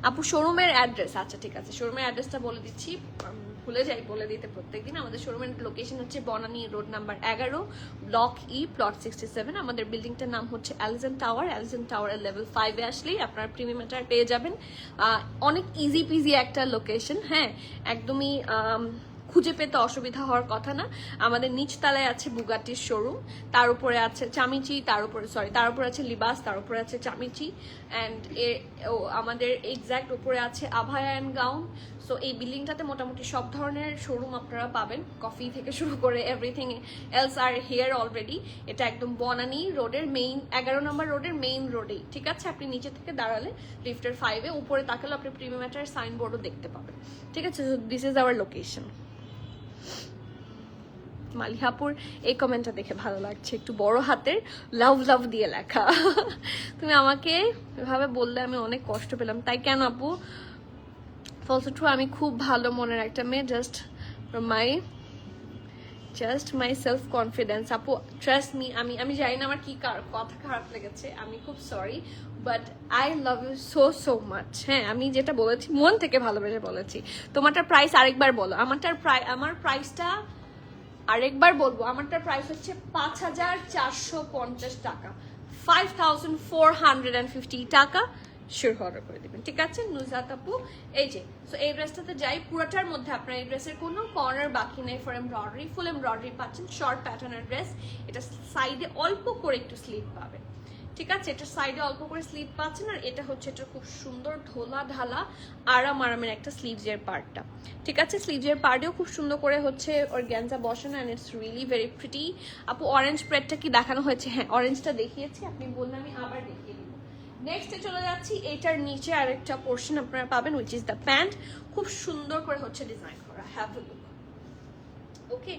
আপু শোরুমের অ্যাড্রেস, আচ্ছা ঠিক আছে, শোরুমের অ্যাড্রেসটা বলে দিচ্ছি, ভুলে যাই বলে দিতে প্রত্যেকদিন। আমাদের শোরুমের লোকেশন হচ্ছে Banani road number 11, block E, plot 67। আমাদের বিল্ডিংটার নাম হচ্ছে অ্যালিজেন্ট টাওয়ারের লেভেল 5-এ আসলেই আপনারা প্রিমিয়াম অ্যাটায়ার পেয়ে যাবেন। অনেক ইজি পিজি একটা লোকেশন। হ্যাঁ, একদমই খুঁজে পেতে অসুবিধা হওয়ার কথা না। আমাদের নিচতলায় আছে বুগাটির শোরুম, তার উপরে আছে চামিচি, তার উপরে আছে লিবাস, তার উপরে আছে চামিচি। অ্যান্ড আমাদের এক্স্যাক্ট উপরে আছে আভায়া অ্যান্ড গাউন। সো এই বিল্ডিংটাতে মোটামুটি সব ধরনের শোরুম আপনারা পাবেন, কফি থেকে শুরু করে everything else R here already. এটা একদম বনানী রোডের মেইন 11 নম্বর রোডের মেইন রোডেই, ঠিক আছে? আপনি নিচে থেকে দাঁড়ালে লিফটের 5-এ উপরে তাকালে আপনি প্রিমিয়াম অ্যাটায়ার সাইনবোর্ডও দেখতে পাবেন, ঠিক আছে? This is our location. Malihapur, এই কমেন্টটা দেখে ভালো লাগছে, একটু বড় হাতের লাভ দিয়ে লেখা। তুমি আমাকে এভাবে বললে আমি অনেক কষ্ট পেলাম। তাই কেন আপু? ফলস ট্রু, আমি খুব ভালো মনের একটা মেয়ে, জাস্ট মাই সেলফ কনফিডেন্স। আপু ট্রাস্ট মি, আমি জানি না আমার কি কথা খারাপ লেগেছে, আমি খুব sorry, but I love you so much. হ্যাঁ, আমি যেটা বলেছি মন থেকে ভালোবেসে বলেছি। তোমারটার প্রাইস আরেকবার বলো। আমার প্রাইসটা আরেকবার বলবো, আমারটার প্রাইস হচ্ছে 5450 টাকা, 5450 টাকা, শিওর অর্ডার করে দিবেন, ঠিক আছে নুজাত আপু। এই যে সো এই ড্রেসটাতে যাই, পুরোটার মধ্যে আপনার এই ড্রেসের কোনো কর্নার বাকি নেই ফর এমব্রয়ডারি, ফুল এমব্রয়ডারি পাচ্ছেন, শর্ট প্যাটার্নের ড্রেস। এটা সাইডে অল্প করে একটু স্লিভ পাবেন, ঠিক আছে, এটা সাইডে অল্প করে স্লিভ পাচ্ছেন। আর এটা হচ্ছে এটা খুব সুন্দর ঢোলা ঢালা আরামের একটা স্লিভসের পার্টটা, ঠিক আছে, স্লিভসের পার্টেও খুব সুন্দর করে হচ্ছে অর্গানজা বসানো and it's really very pretty. আপু অরেঞ্জ প্রেডটা কি দেখানো হয়েছে? হ্যাঁ অরেঞ্জটা দেখিয়েছি, আপনি বললেন আমি আবার দেখিয়ে দিব। নেক্সটে চলে যাচ্ছি, এটার নিচে আরেকটা পোর্শন আপনারা পাবেন উইচ ইজ দ্য প্যান্ট, খুব সুন্দর করে হচ্ছে ডিজাইন করা, হ্যাভ এ লুক। ওকে,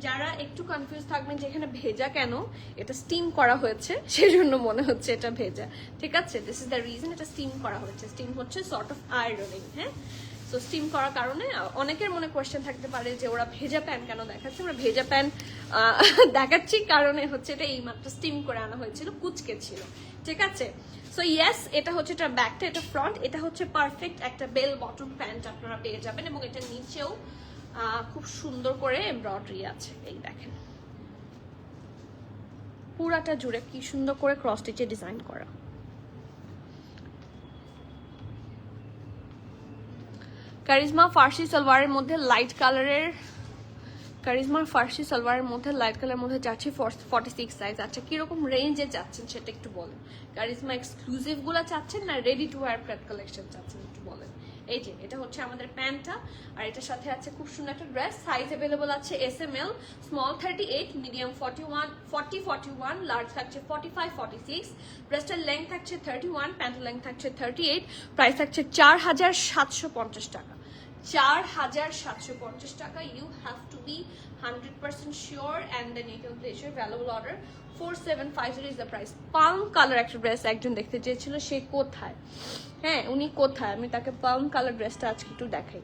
যারা একটু কনফিউজ থাকবেন যে এখানে ভেজা কেন, এটা স্টিম করা হয়েছে সেজন্য মনে হচ্ছে এটা ভেজা, ঠিক আছে, দিস ইজ দ্য রিজন, এটা স্টিম করা হয়েছে। স্টিম হচ্ছে সর্ট অফ আয়রনিং, হ্যাঁ, সো স্টিম করার কারণে অনেকের মনে কোয়েশ্চেন থাকতে পারে যে ওরা ভেজা প্যান কেন দেখাচ্ছে। আমরা ভেজা প্যান দেখাচ্ছি কারণে হচ্ছে এটা এইমাত্র স্টিম করে আনা হয়েছিল, কুচকে ছিল, ঠিক আছে। সো ইয়েস, এটা হচ্ছে এটা ব্যাকটা, এটা ফ্রন্ট, এটা হচ্ছে পারফেক্ট একটা বেল বটম প্যান্ট আপনারা পেয়ে যাবেন। এবং এটা নিচেও খুব সুন্দর করে এমব্রয়ডারি আছে, এই দেখেন পুরাটা জুড়ে কি সুন্দর করে ক্রস স্টিচে ডিজাইন করা। কারিজমা ফার্সি সালোয়ারের মধ্যে লাইট কালারের, কারিজমার ফার্সি সালোয়ারের মধ্যে লাইট কালারের মধ্যে যাচ্ছে 46 সাইজ। আচ্ছা কিরকম রেঞ্জে যাচ্ছেন সেটা একটু বলেন। কারিজমা এক্সক্লুসিভ গুলা চাচ্ছেন না ready to wire prayed collection চাচ্ছেন, একটু বলেন। এই যে এটা হচ্ছে আমাদের প্যান্টটা, আর এটার সাথে আছে খুব সুন্দর একটা ড্রেস। সাইজ अवेलेबल আছে SML, স্মল 38, মিডিয়াম 41, লার্জ থাকছে 45, 46। ড্রেসটার লেংথ থাকছে 31, প্যান্টের লেংথ থাকছে 38। প্রাইস থাকছে 4750 টাকা, 4750 টাকা। You have to be 100% sure and then you can place your valuable order. 4750 is the price. Palm colour একটা ড্রেস একজন দেখতে চেয়েছিল, সে কোথায়? হ্যাঁ উনি কোথায়, আমি তাকে পালম কালার ড্রেসটা আজকে একটু দেখাই।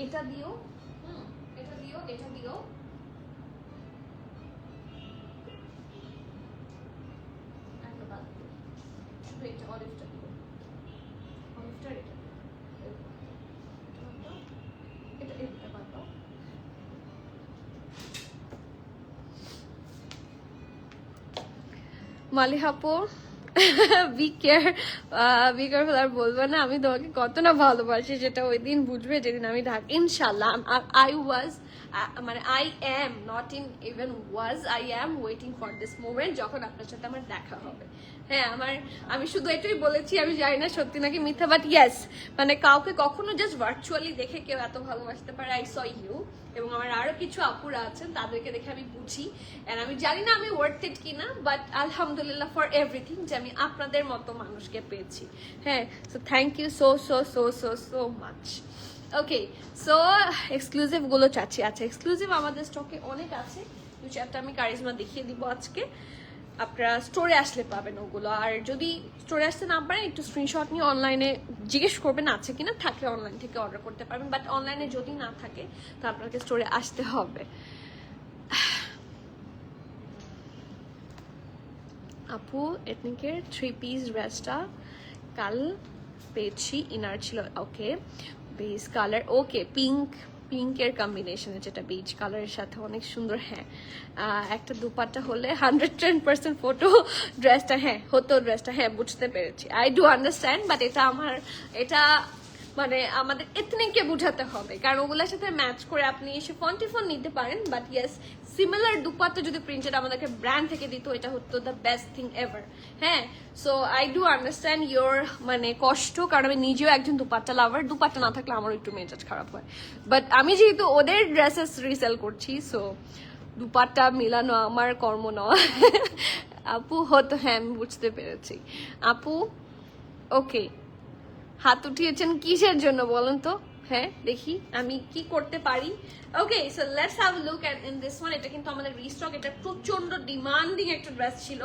এটা দিও, এটা দিও, এটা দিও, এটা অলিভটা দিও, অলিভটা এটা এটা এটা বাদ দাও। মালিহাপো বি কেয়ারফুল, আর বলবো না আমি তোমাকে কত না ভালোবাসি, সেটা ওই দিন বুঝবে যেদিন আমি ঢাকা ইনশাল্লাহ। I am not in even was, I am waiting for this moment যখন আপনার সাথে আমার দেখা হবে। হ্যাঁ আমি শুধু এটাই বলেছি, আমি জানি না সত্যি নাকি মিথ্যা, বাট ইয়েস, মানে কাউকে কখনো জাস্ট ভার্চুয়ালি দেখে কেউ এত ভালোবাসতে পারে। আই স ইউ, এবং আমার আরো কিছু আপুরা আছেন তাদেরকে দেখে আমি বুঝি, এন্ড আমি জানি না আমি ওয়ার্থ ইট কিনা, বাট আলহামদুলিল্লাহ ফর এভরিথিং যে আমি আপনাদের মতো মানুষকে পেয়েছি। হ্যাঁ, so thank you so so so so so much. Okay, so exclusive গুলো চাচ্ছি। আচ্ছা এক্সক্লুসিভ আমাদের স্টকে অনেক আছে, দু চারটা আমি কারিজমা দেখিয়ে দিব আজকে, আপনারা স্টোরে আসলে পাবেন ওগুলো। আর যদি স্টোরে আসতে না পারেন একটু স্ক্রিনশট নিয়ে অনলাইনে জিজ্ঞেস করবেন আছে কিনা, থাকলে অনলাইন থেকে অর্ডার করতে পারবেন, বাট অনলাইনে যদি না থাকে তো আপনাকে স্টোরে আসতে হবে। আপু এথনিকের 3 পিস ড্রেসটা কাল পেয়েছি, ইনার ছিল, ওকে বেজ কালার, ওকে পিঙ্কের কম্বিনেশনে, যেটা বেজ কালারের সাথে অনেক সুন্দর। হ্যাঁ একটা দুপাট্টা হলে 110% ফটো ড্রেসটা, হ্যাঁ হতো ড্রেসটা, হ্যাঁ বুঝতে পেরেছি, আই ডু আন্ডারস্ট্যান্ড, বাট এটা মানে আমাদের এথনিককে বুঝাতে হবে, কারণ ওগুলোর সাথে ম্যাচ করে আপনি এসে ফোন নিতে পারেন, বাট ইয়েস সিমিলার দুপাট্টা যদি প্রিন্টেড আমাদেরকে ব্র্যান্ড থেকে দিত, এটা হতো দ্য বেস্ট থিং এভার। হ্যাঁ, so I do understand your মানে কষ্ট, কারণ আমি নিজেও একজন দুপাট্টা লাভার, দুপাট্টা না থাকলে আমারও একটু মেজাজ খারাপ হয়, বাট আমি যেহেতু ওদের ড্রেসেস রিসেল করছি, সো দুপাট্টা মিলানো আমার কর্ম নয়। আপু হতো, হ্যাঁ আমি বুঝতে পেরেছি আপু। ওকে, হাত উঠিয়েছেন কিসের জন্য বলুন তো? হ্যাঁ দেখি আমি কি করতে পারি। Okay, so let's have look at in this one. এটা কিন্তু আমাদের রিস্টক, এটা প্রচন্ড ডিমান্ডিং একটা ড্রেস ছিল,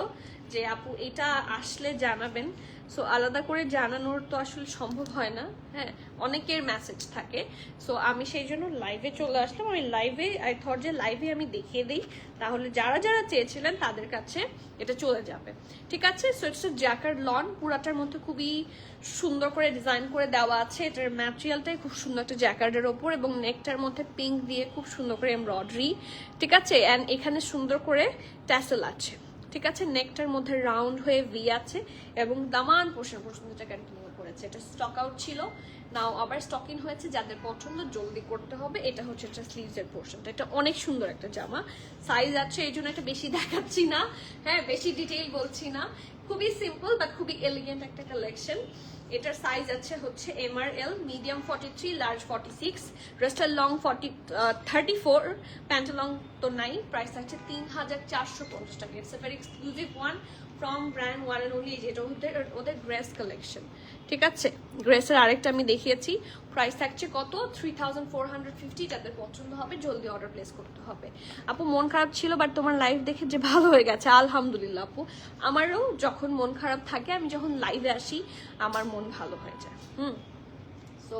যে আপু এটা আসলে জানাবেন। সো আলাদা করে জানানোর তো আসলে সম্ভব হয় না, হ্যাঁ অনেকের মেসেজ থাকে, সো আমি সেই জন্য লাইভে চলে আসলাম। আমি লাইভে আই থট যে লাইভে আমি দেখিয়ে দিই, তাহলে যারা যারা চেয়েছিলেন তাদের কাছে এটা চলে যাবে, ঠিক আছে। সো ইটস জ্যাকার লন, পুরাটার মধ্যে খুবই সুন্দর করে ডিজাইন করে দেওয়া আছে, এটার ম্যাটেরিয়ালটাই খুব সুন্দর একটা জ্যাকার্ডের ওপর, এবং নেকটার মধ্যে পিঙ্ক দিয়ে খুব সুন্দর করে এমব্রয়ডারি, ঠিক আছে, অ্যান্ড এখানে সুন্দর করে ট্যাসেল আছে, ঠিক আছে। নেকটার মধ্যে রাউন্ড হয়ে ভি আছে এবং দামান পোর্শন পর্যন্ত এটা কন্টিনিউ করেছে। এটা স্টক আউট ছিল, নাও আবার স্টক ইন হয়েছে। যাদের পছন্দ জলদি করতে হবে। এটা হচ্ছে এটা স্লিভসের পোর্শনটা। এটা অনেক সুন্দর একটা জামা, সাইজ আছে এই জন্য এটা বেশি দেখাচ্ছি না, হ্যাঁ বেশি ডিটেইল বলছি না। খুবই সিম্পল বাট খুবই এলিগেন্ট একটা কালেকশন। এটার সাইজ আছে হচ্ছে MRL, মিডিয়াম 43, লার্জ 46, ড্রেসটার লং 34, প্যান্ট লং তো নাই। প্রাইস আছে 3450 টাকা। It's a very exclusive one from brand one and only, যেটা ওদের গ্রেস কালেকশন। ঠিক আছে, গ্রেসের আরেকটা আমি দেখিয়েছি। প্রাইস থাকছে কত? 3450। যাদের পছন্দ হবে জলদি অর্ডার প্লেস করতে হবে। আপু মন খারাপ ছিল বাট তোমার লাইভ দেখে যে ভালো হয়ে গেছে, আলহামদুলিল্লাহ আপু। আমারও যখন মন খারাপ থাকে, আমি যখন লাইভে আসি আমার মন ভালো হয়ে যায়। সো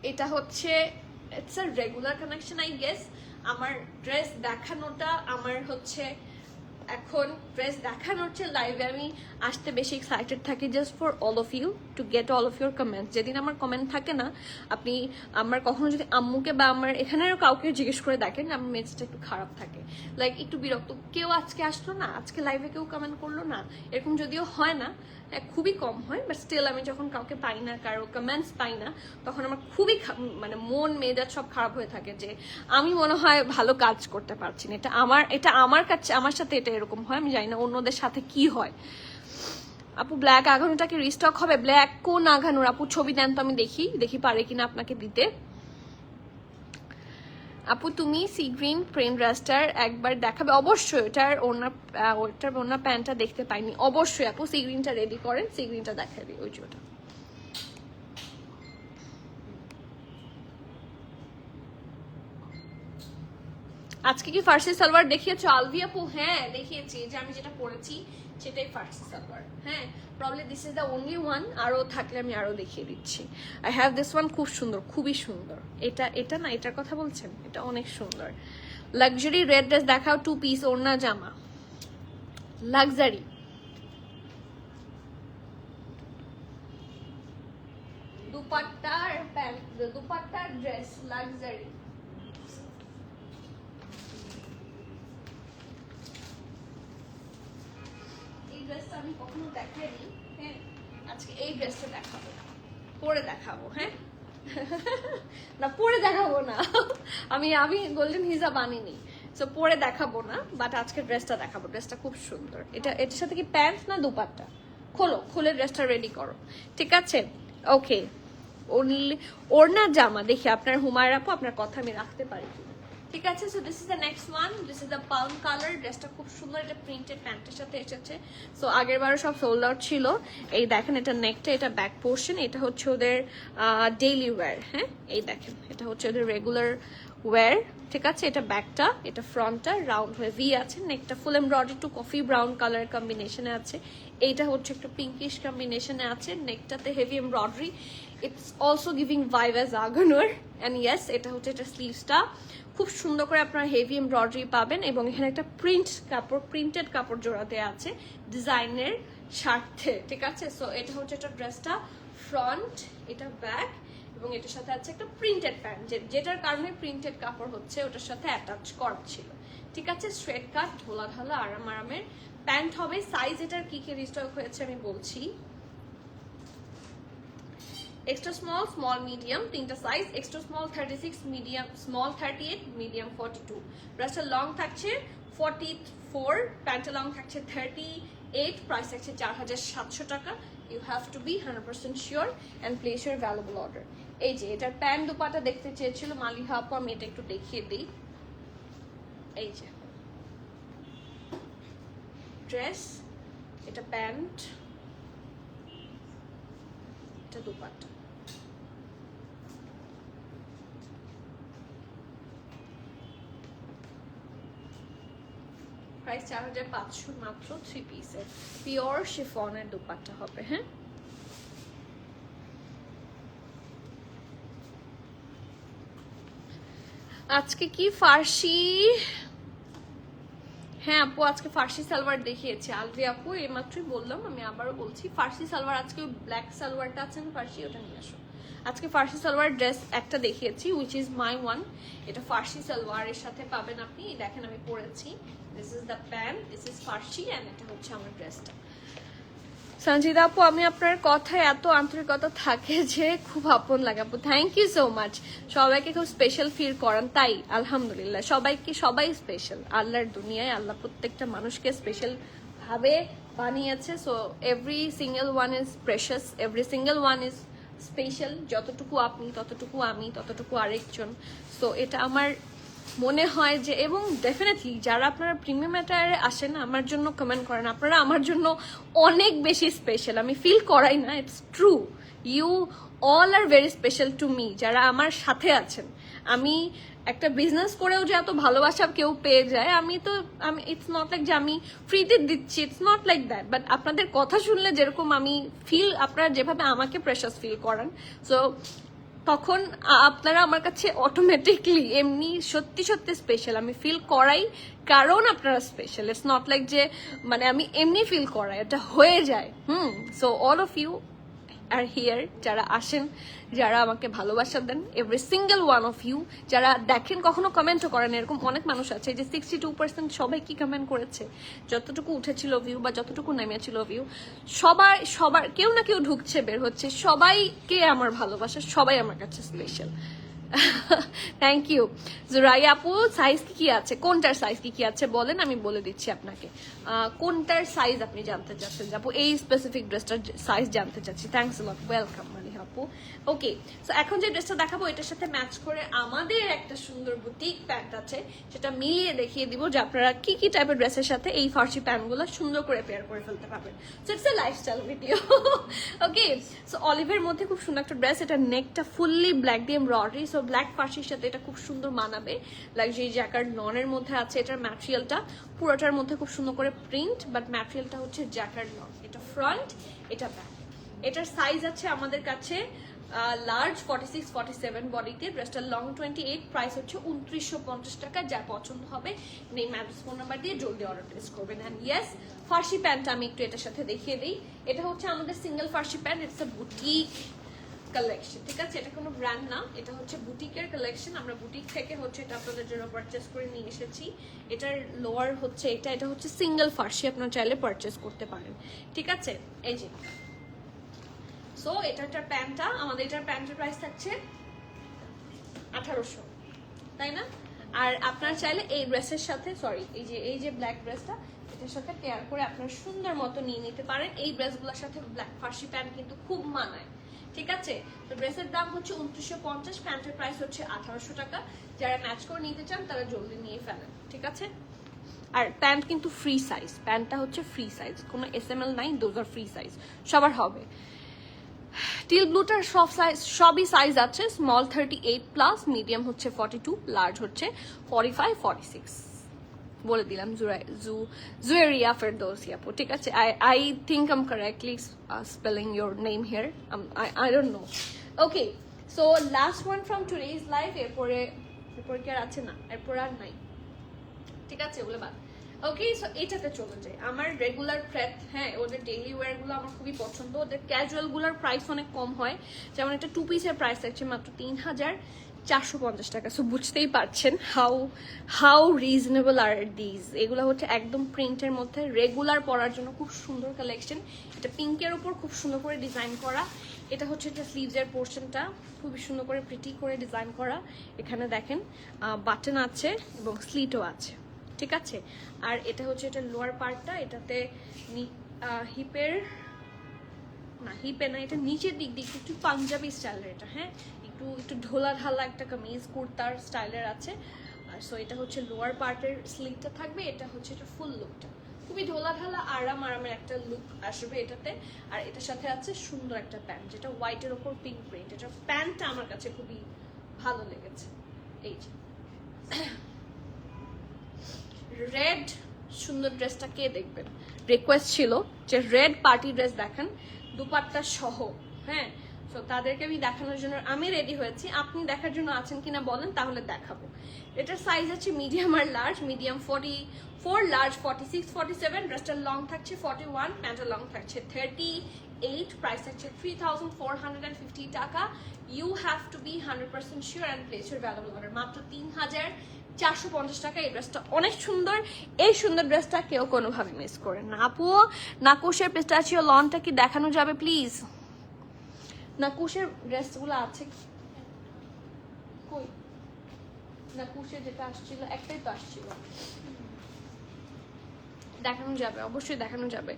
এটা হচ্ছে it's a regular connection I guess. আমার ড্রেস দেখানোটা আমার হচ্ছে এখন ড্রেস দেখানোর চেয়ে লাইভে আমি আসতে বেশি এক্সাইটেড থাকি, just for all of you to get all of your comments. যেদিন আমার কমেন্ট থাকে না, আপনি আমার কখনো যদি আম্মুকে বা আমার এখানের কাউকে জিজ্ঞেস করে দেখেন, আমার মেজাজটা একটু খারাপ থাকে, লাইক একটু বিরক্ত। কেউ আজকে আসলো না, আজকে লাইভে কেউ কমেন্ট করলো না, এরকম যদিও হয় না, খুবই কম হয়, বাট স্টিল আমি যখন কাউকে পাই না, কারো কমেন্টস পাই না, তখন আমার খুবই মানে মন মেজাজ সব খারাপ হয়ে থাকে যে আমি মনে হয় ভালো কাজ করতে পারছি না। এটা আমার কাছে, আমার সাথে এটা এরকম হয়, আমি জানি না অন্যদের সাথে কি হয়। আপু ব্ল্যাক আঘানুটা কি রিস্টক হবে? ব্ল্যাক কোন আঘানুর আপু? ছবি দেন তো আমি দেখি পারে কিনা আপনাকে দিতে। আপু তুমি সি গ্রিন প্রিন্ট ড্রেসটার একবার দেখাবে? অবশ্যই। ওটার ওনার প্যান্টটা দেখতে পাইনি। অবশ্যই আপু, সি গ্রিনটা রেডি করেন, সি গ্রিনটা দেখাবি। ওই যে ওটা আজকে কি ফার্সি সালোয়ার দেখিয়েছো আলভি আপু? হ্যাঁ দেখিয়েছি, যে আমি যেটা পরেছি সেটাই ফার্সি সালোয়ার। হ্যাঁ, probably this is the only one. আরও থাকলে আমি আরও দেখিয়ে দিচ্ছি। আই হ্যাভ দিস ওয়ান, খুব সুন্দর, খুবই সুন্দর। এটা না, এটার কথা বলছেন? এটা অনেক সুন্দর। লাক্সারি রেড ড্রেস দেখাও, 2 পিস ওড়না জামা, লাক্সারি। দুপাট্টার প্যান্ট, দুপাট্টার ড্রেস লাক্সারি। ড্রেসটা আমি কখনো দেখাইনি, হ্যাঁ আজকে এই ড্রেসটা দেখাবো, পরে দেখাবো। হ্যাঁ না, পরে দেখাবো না, আমি গোল্ডেন হিজাব আনিনি, সো পরে দেখাবো না, বাট আজকে ড্রেসটা দেখাবো। ড্রেসটা খুব সুন্দর। এটার সাথে কি প্যান্ট না দুপাট্টা? খুলে ড্রেসটা রেডি করো, ঠিক আছে? ওকে, ওড়না জামা দেখি আপনার হুমায়রা আপু, আপনার কথা আমি রাখতে পারি কিনা। ঠিক আছে, so this is the next one. This is the palm colour. ড্রেসটা খুব সুন্দর, এটা প্রিন্টেড প্যান্টের সাথে এসেছে। সো আগের বারও সব সোল্ড আউট ছিল। এই দেখেন, এটা নেকটা, এটা ব্যাক পোর্শন, এটা হচ্ছে ওদের ডেইলি ওয়্যার। হ্যাঁ, এই দেখেন, এটা হচ্ছে ওদের রেগুলার ওয়্যার। ঠিক আছে, এটা ব্যাকটা, এটা ফ্রন্টটা রাউন্ড হয়ে ভি আছে। নেকটা full embroidery two coffee brown colour কম্বিনেশনে আছে। এইটা হচ্ছে একটু পিঙ্কিশ কম্বিনেশনে আছে। নেকটাতে heavy embroidery, it's also giving vibe as Agha Noor. And yes, এটা হচ্ছে এটা স্লিভসটা খুব সুন্দর করে আপনারা হেভি এমব্রয়ডারি পাবেন, এবং এখানে একটা প্রিন্টেড কাপড় জোড়াতে আছে ডিজাইনের স্বার্থে। ঠিক আছে, সো এটা হচ্ছে এটা ড্রেসটা ফ্রন্ট, এটা ব্যাক, এবং এটার সাথে আছে একটা প্রিন্টেড প্যান্ট, যেটার কারণে প্রিন্টেড কাপড় হচ্ছে ওটার সাথে অ্যাটাচ করা ছিল। ঠিক আছে, স্ট্রেট কাট, ঢোলা ঢালা আরামের প্যান্ট হবে। সাইজ এটার কি রিস্টক হয়েছে আমি বলছি। এক্সট্রা স্মল, স্মল মিডিয়াম, তিনটা size. Extra small 36, medium small 38, medium 42। ড্রেসটা লং থাকছে 44, প্যান্টটা লং থাকছে 38। প্রাইস থাকছে 4700 টাকা। You have to be 100% sure and place your valuable order. এই যে এটার প্যান্ট দুপাটা দেখতে চেয়েছিল মালিহা আপু, আমি এটা একটু দেখিয়ে দিই। এই যে ড্রেস, এটা প্যান্ট, এটা দুপাটা। প্রাইস 4500 মাত্র। 3 পিসের পিওর শিফনের দুপাট্টা হবে। হ্যাঁ, আজকে কি ফার্সি? হ্যাঁ আপু, আজকে ফার্সি সালোয়ার দেখিয়েছি আলভি আপু, এই মাত্রই বললাম, আমি আবারও বলছি। ফার্সি সালোয়ার আজকে ব্ল্যাক সালোয়ারটা আছে না ফার্সি, ওটা নিয়ে আসো। আজকে ফার্সি সালোয়ার ড্রেস একটা দেখিয়েছি, উইচ ইজ মাই ওয়ান। এটা ফার্সি সালোয়ারের সাথে পাবেন আপনি, দেখেন আমি পরেছি। This is the pant, this is Farsi, and এটা হচ্ছে আমার ড্রেসটা। সঞ্জিদা আপু, আমি আপনার কথায় এত আন্তরিকতা থাকে যে খুব আপন লাগে আপু। Thank you so much. সবাইকে খুব স্পেশাল ফিল করান, তাই আলহামদুলিল্লাহ সবাই স্পেশাল। আল্লাহর দুনিয়ায় আল্লাহ প্রত্যেকটা মানুষকে স্পেশাল ভাবে বানিয়েছে। So every single one is precious, every single one is special. যতটুকু আপনি, ততটুকু আমি, ততটুকু আরেকজন। সো এটা আমার মনে হয় যে, এবং ডেফিনেটলি যারা আপনারা প্রিমিয়াম অ্যাটায়ারে আসেন আমার জন্য কমেন্ট করেন, আপনারা আমার জন্য অনেক বেশি স্পেশাল। আমি ফিল করাই না, it's true. You all are very special to me, যারা আমার সাথে আছেন। আমি একটা বিজনেস করেও যে এত ভালোবাসা কেউ পেয়ে যায়, আমি ইটস নট লাইক যে আমি ফ্রিতে দিচ্ছি, it's not like that. But আপনাদের কথা শুনলে যেরকম আমি ফিল, আপনারা যেভাবে আমাকে প্রেশাস ফিল করান, সো তখন আপনারা আমার কাছে অটোমেটিকলি এমনি সত্যি সত্যি স্পেশাল আমি ফিল করাই, কারণ আপনারা স্পেশাল। ইটস নট লাইক যে মানে আমি এমনি ফিল করাই, এটা হয়ে যায়। So all of you are here, যারা আসেন, যারা আমাকে ভালোবাসা দেন, every single one of you, যারা দেখেন কখনো কমেন্টও করেন। এরকম অনেক মানুষ আছে যে 62% সবাই কি কমেন্ট করেছে, যতটুকু উঠেছিল ভিউ বা যতটুকু নেমেছিল ভিউ, সবার কেউ না কেউ ঢুকছে বের হচ্ছে, সবাইকে আমার ভালোবাসা, সবাই আমার কাছে স্পেশাল। Thank you. জুরাইয়া আপু, সাইজ কি আছে, কোনটার সাইজ কি আছে বলেন, আমি বলে দিচ্ছি আপনাকে। কোনটার সাইজ আপনি জানতে চাচ্ছেন আপু? এই স্পেসিফিক ড্রেসটার সাইজ জানতে চাচ্ছি। Thanks a lot, welcome Maliha আপু। ওকে, সো এখন যে ড্রেসটা দেখাবো এটার সাথে ম্যাচ করে আমাদের একটা সুন্দর বুটিক প্যান্ট আছে, সেটা মিলিয়ে দেখিয়ে দিব যে আপনারা কি কি টাইপের ড্রেসের সাথে এই ফার্সি প্যান্টগুলো সুন্দর করে পেয়ার করে ফেলতে পারবেন। So it's a lifestyle video. Okay, so অলিভের মধ্যে খুব সুন্দর একটা ড্রেস, এটা নেকটা ফুললি ব্ল্যাক দিয়ে এমব্রয়ডারি, সো ব্ল্যাক ফার্সির সাথে এটা খুব সুন্দর মানাবে। লাক্সারি জ্যাকার্ড ননের মধ্যে আছে। এটার ম্যাটেরিয়ালটা পুরোটার মধ্যে খুব সুন্দর করে প্রিন্ট, বাট ম্যাটেরিয়ালটা হচ্ছে জ্যাকার্ড নন। এটা ফ্রন্ট, এটা ব্যাক। এটার সাইজ আছে আমাদের কাছে লার্জ 46-47 বডিতে। ড্রেসটা লং 28, প্রাইস হচ্ছে 2950 টাকা। যার পছন্দ হবে নেই ম্যাডাস ফোন নাম্বার দিয়ে জলদি অর্ডার প্লেস করবেন। অ্যান্ড ইয়েস, ফার্সি প্যান্টটা আমি একটু এটার সাথে দেখিয়ে দিই। এটা হচ্ছে আমাদের single Farsi pant, it's a boutique collection, ঠিক আছে? এটা কোনো ব্র্যান্ড না, এটা হচ্ছে বুটিকের কালেকশন। আমরা বুটিক থেকে হচ্ছে এটা আপনাদের জন্য পারচেস করে নিয়ে এসেছি। এটার লোয়ার হচ্ছে এটা হচ্ছে সিঙ্গেল ফার্সি, আপনারা চাইলে পারচেস করতে পারেন, ঠিক আছে? এই যে, সো এটার প্যান্টটা, আমাদের এটার প্যান্টের প্রাইস থাকছে 1800, তাই না? আর আপনারা চাইলে এই ড্রেসের সাথে, সরি এই যে ব্ল্যাক ড্রেসটা, এটার সাথে পেয়ার করে আপনারা সুন্দর মতো নিয়ে নিতে পারেন। এই ড্রেসগুলোর সাথে ব্ল্যাক ফার্সি প্যান্ট কিন্তু খুব মানায়, ঠিক আছে? তো ড্রেসের দাম হচ্ছে 2950, প্যান্টের প্রাইস হচ্ছে 1800 টাকা। যারা ম্যাচ করে নিতে চান তারা জলদি নিয়ে ফেলেন, ঠিক আছে? আর প্যান্ট কিন্তু ফ্রি সাইজ, প্যান্টটা হচ্ছে ফ্রি সাইজ, কোনো SML নাই, দোজ আর ফ্রি সাইজ, সবার হবে। টিল ব্লুটার সবই সাইজ আছে, স্মল 38+, মিডিয়াম হচ্ছে 42, লার্জ হচ্ছে 45-46। বলে দিলাম জুয়েরিয়া ফেরদৌসি আপু, ঠিক আছে? I think I'm correctly spelling your name here, I don't know. Okay, so last one from today's life. এরপরে কি আর আছে? না, এরপর আর নাই, ঠিক আছে? ওগুলো বাদ। ওকে, সো এটাতে চলে যায় আমার রেগুলার প্রেপ। হ্যাঁ, ওদের ডেইলি ওয়্যার গুলো আমার খুবই পছন্দ। ওদের ক্যাজুয়াল গুলোর প্রাইস অনেক কম হয়, যেমন একটা 2 পিসের প্রাইস থাকছে মাত্র 3450 টাকা। সো বুঝতেই পারছেন হাউ রিজনেবল আর দিস। এগুলো হচ্ছে একদম প্রিন্টের মধ্যে, রেগুলার পরার জন্য খুব সুন্দর কালেকশন। এটা পিঙ্কের উপর খুব সুন্দর করে ডিজাইন করা। এটা হচ্ছে এটা স্লিভসের পোর্শনটা খুবই সুন্দর করে প্রিটি করে ডিজাইন করা। এখানে দেখেন বাটন আছে এবং স্লিটও আছে, ঠিক আছে? আর এটা হচ্ছে এটা লোয়ার পার্টটা, এটাতে হিপে না, এটা নিচের দিক দিয়ে একটু পাঞ্জাবি স্টাইলের, এটা হ্যাঁ একটু ঢোলা ঢালা একটা কামিজ কুর্তার স্টাইলের আছে। আর সো এটা হচ্ছে লোয়ার পার্টের স্লিভটা থাকবে, এটা হচ্ছে এটা ফুল লুকটা খুবই ঢোলা ঢালা আরামের একটা লুক আসবে এটাতে। আর এটার সাথে আছে সুন্দর একটা প্যান্ট, যেটা হোয়াইটের ওপর পিঙ্ক প্রিন্ট। এটা প্যান্টটা আমার কাছে খুবই ভালো লেগেছে। এই যে রেড সুন্দর ড্রেসটা কে দেখবেন? রিকোয়েস্ট ছিল যে রেড পার্টি ড্রেস দেখান দুপাট্টা সহ। হ্যাঁ, তো তাদেরকে আমি দেখানোর জন্য আমি রেডি হয়েছি। আপনি দেখার জন্য আছেন কিনা বলেন, তাহলে দেখাবো। এটার সাইজ আছে মিডিয়াম আর লার্জ। Medium 44, large 46-47। ড্রেসটার লং থাকছে 41, প্যান্টের লং থাকছে 38। 8, প্রাইস থাকছে 3450 টাকা। You have to be 100% sure and place your valuable order. মাত্র 3450 টাকা। এই ড্রেসটা অনেক সুন্দর, এই সুন্দর ড্রেসটা কেউ কোনোভাবে মিস করেন না। আপু নাকুশের পিস্তাচিও লনটা কি দেখানো যাবে প্লিজ? নাকুশের ড্রেসগুলো আছে কই? নাকুশের যেটা আসছিল একটাই তো আসছিল, দেখানো যাবে, অবশ্যই দেখানো যাবে।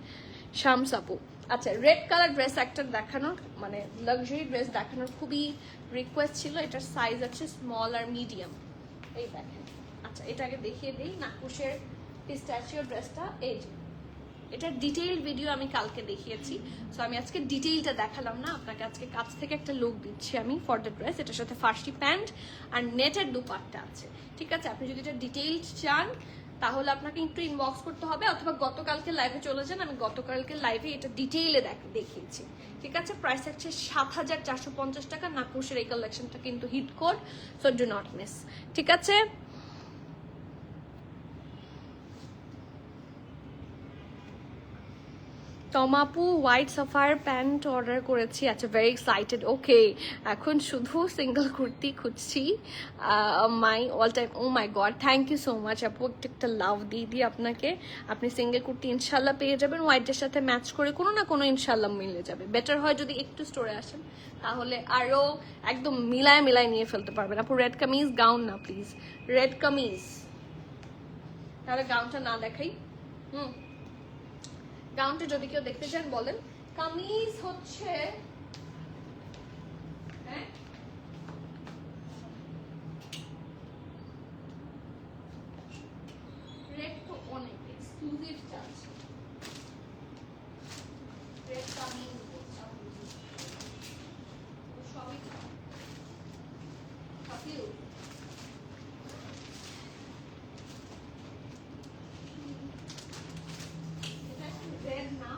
শামস আপু, আচ্ছা রেড কালার ড্রেস একটা দেখানোর, মানে লাক্সারি ড্রেস দেখানোর খুবই রিকোয়েস্ট ছিল। এটার সাইজ আছে স্মল আর মিডিয়াম, এই দেখেন। আচ্ছা এটাকে দেখিয়ে দিই, নাকুশের পিস্তাচিও ড্রেসটা। এই যে এটার ডিটেইল ভিডিও আমি কালকে দেখিয়েছি, সো আমি আজকে ডিটেইলটা দেখালাম না আপনাকে, আজকে কাছ থেকে একটা লুক দিচ্ছি আমি ফর দ্য ড্রেস। এটার সাথে ফার্সি প্যান্ট আর নেটের দুপাট্টা আছে, ঠিক আছে? আপনি যদি এটা ডিটেইল চান তাহলে আপনাকে একটু ইনবক্স করতে হবে, অথবা গতকালকে লাইভে চলে যান, আমি গতকালকে লাইভে এটা ডিটেইলে দেখিয়েছি, ঠিক আছে? প্রাইস হচ্ছে 7450 টাকা। নাকুশের এই কালেকশনটা কিন্তু hit code, so do not miss, ঠিক আছে? টমাপু হোয়াইট সাফায়ার প্যান্ট অর্ডার করেছি, আচ্ছা ভেরি এক্সাইটেড। ওকে, এখন শুধু সিঙ্গেল কুর্তি খুঁজছি। My all time, oh my god, thank you so much আপু, একটা লাভ দিয়ে দিই আপনাকে। আপনি সিঙ্গেল কুর্তি ইনশাল্লাহ পেয়ে যাবেন, হোয়াইটের সাথে ম্যাচ করে কোনো না কোনো ইনশাল্লাহ মিলে যাবে। বেটার হয় যদি একটু স্টোরে আসেন, তাহলে আরও একদম মিলায় মিলায় নিয়ে ফেলতে পারবেন। আপু রেড কামিজ, গাউন না প্লিজ, রেড কামিজ, তাহলে গাউনটা না দেখাই। গাউনটা যদি কেউ দেখতে চান বলেন। কামিজ হচ্ছে রেড তো অনেক এক্সক্লুসিভ চাচ্ছে, রেড কামিজ সবই সবই রেড না,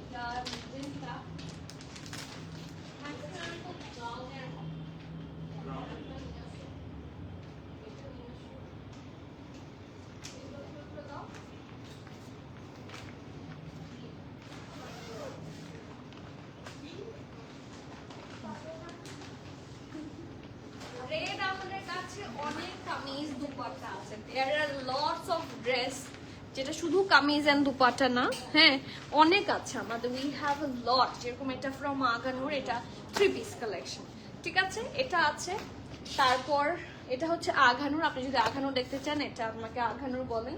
এটা ম্যাজেন্টা। রেড আমাদের কাছে অনেক কামিজ দুপাট্টা আছে, দেয়ার আর লটস অফ ড্রেস, যেটা শুধু কামিজ এন্ড দুপাট্টা না, হ্যাঁ অনেক আছে আমাদের। উই হ্যাভ আ লট, যেরকম এটা ফ্রম আগানুর, এটা 3 পিস কালেকশন, ঠিক আছে? এটা আছে, তারপর এটা হচ্ছে আঘানুর। আপনি যদি আঘানুর দেখতে চান, এটা আপনাকে আঘানুর বলেন।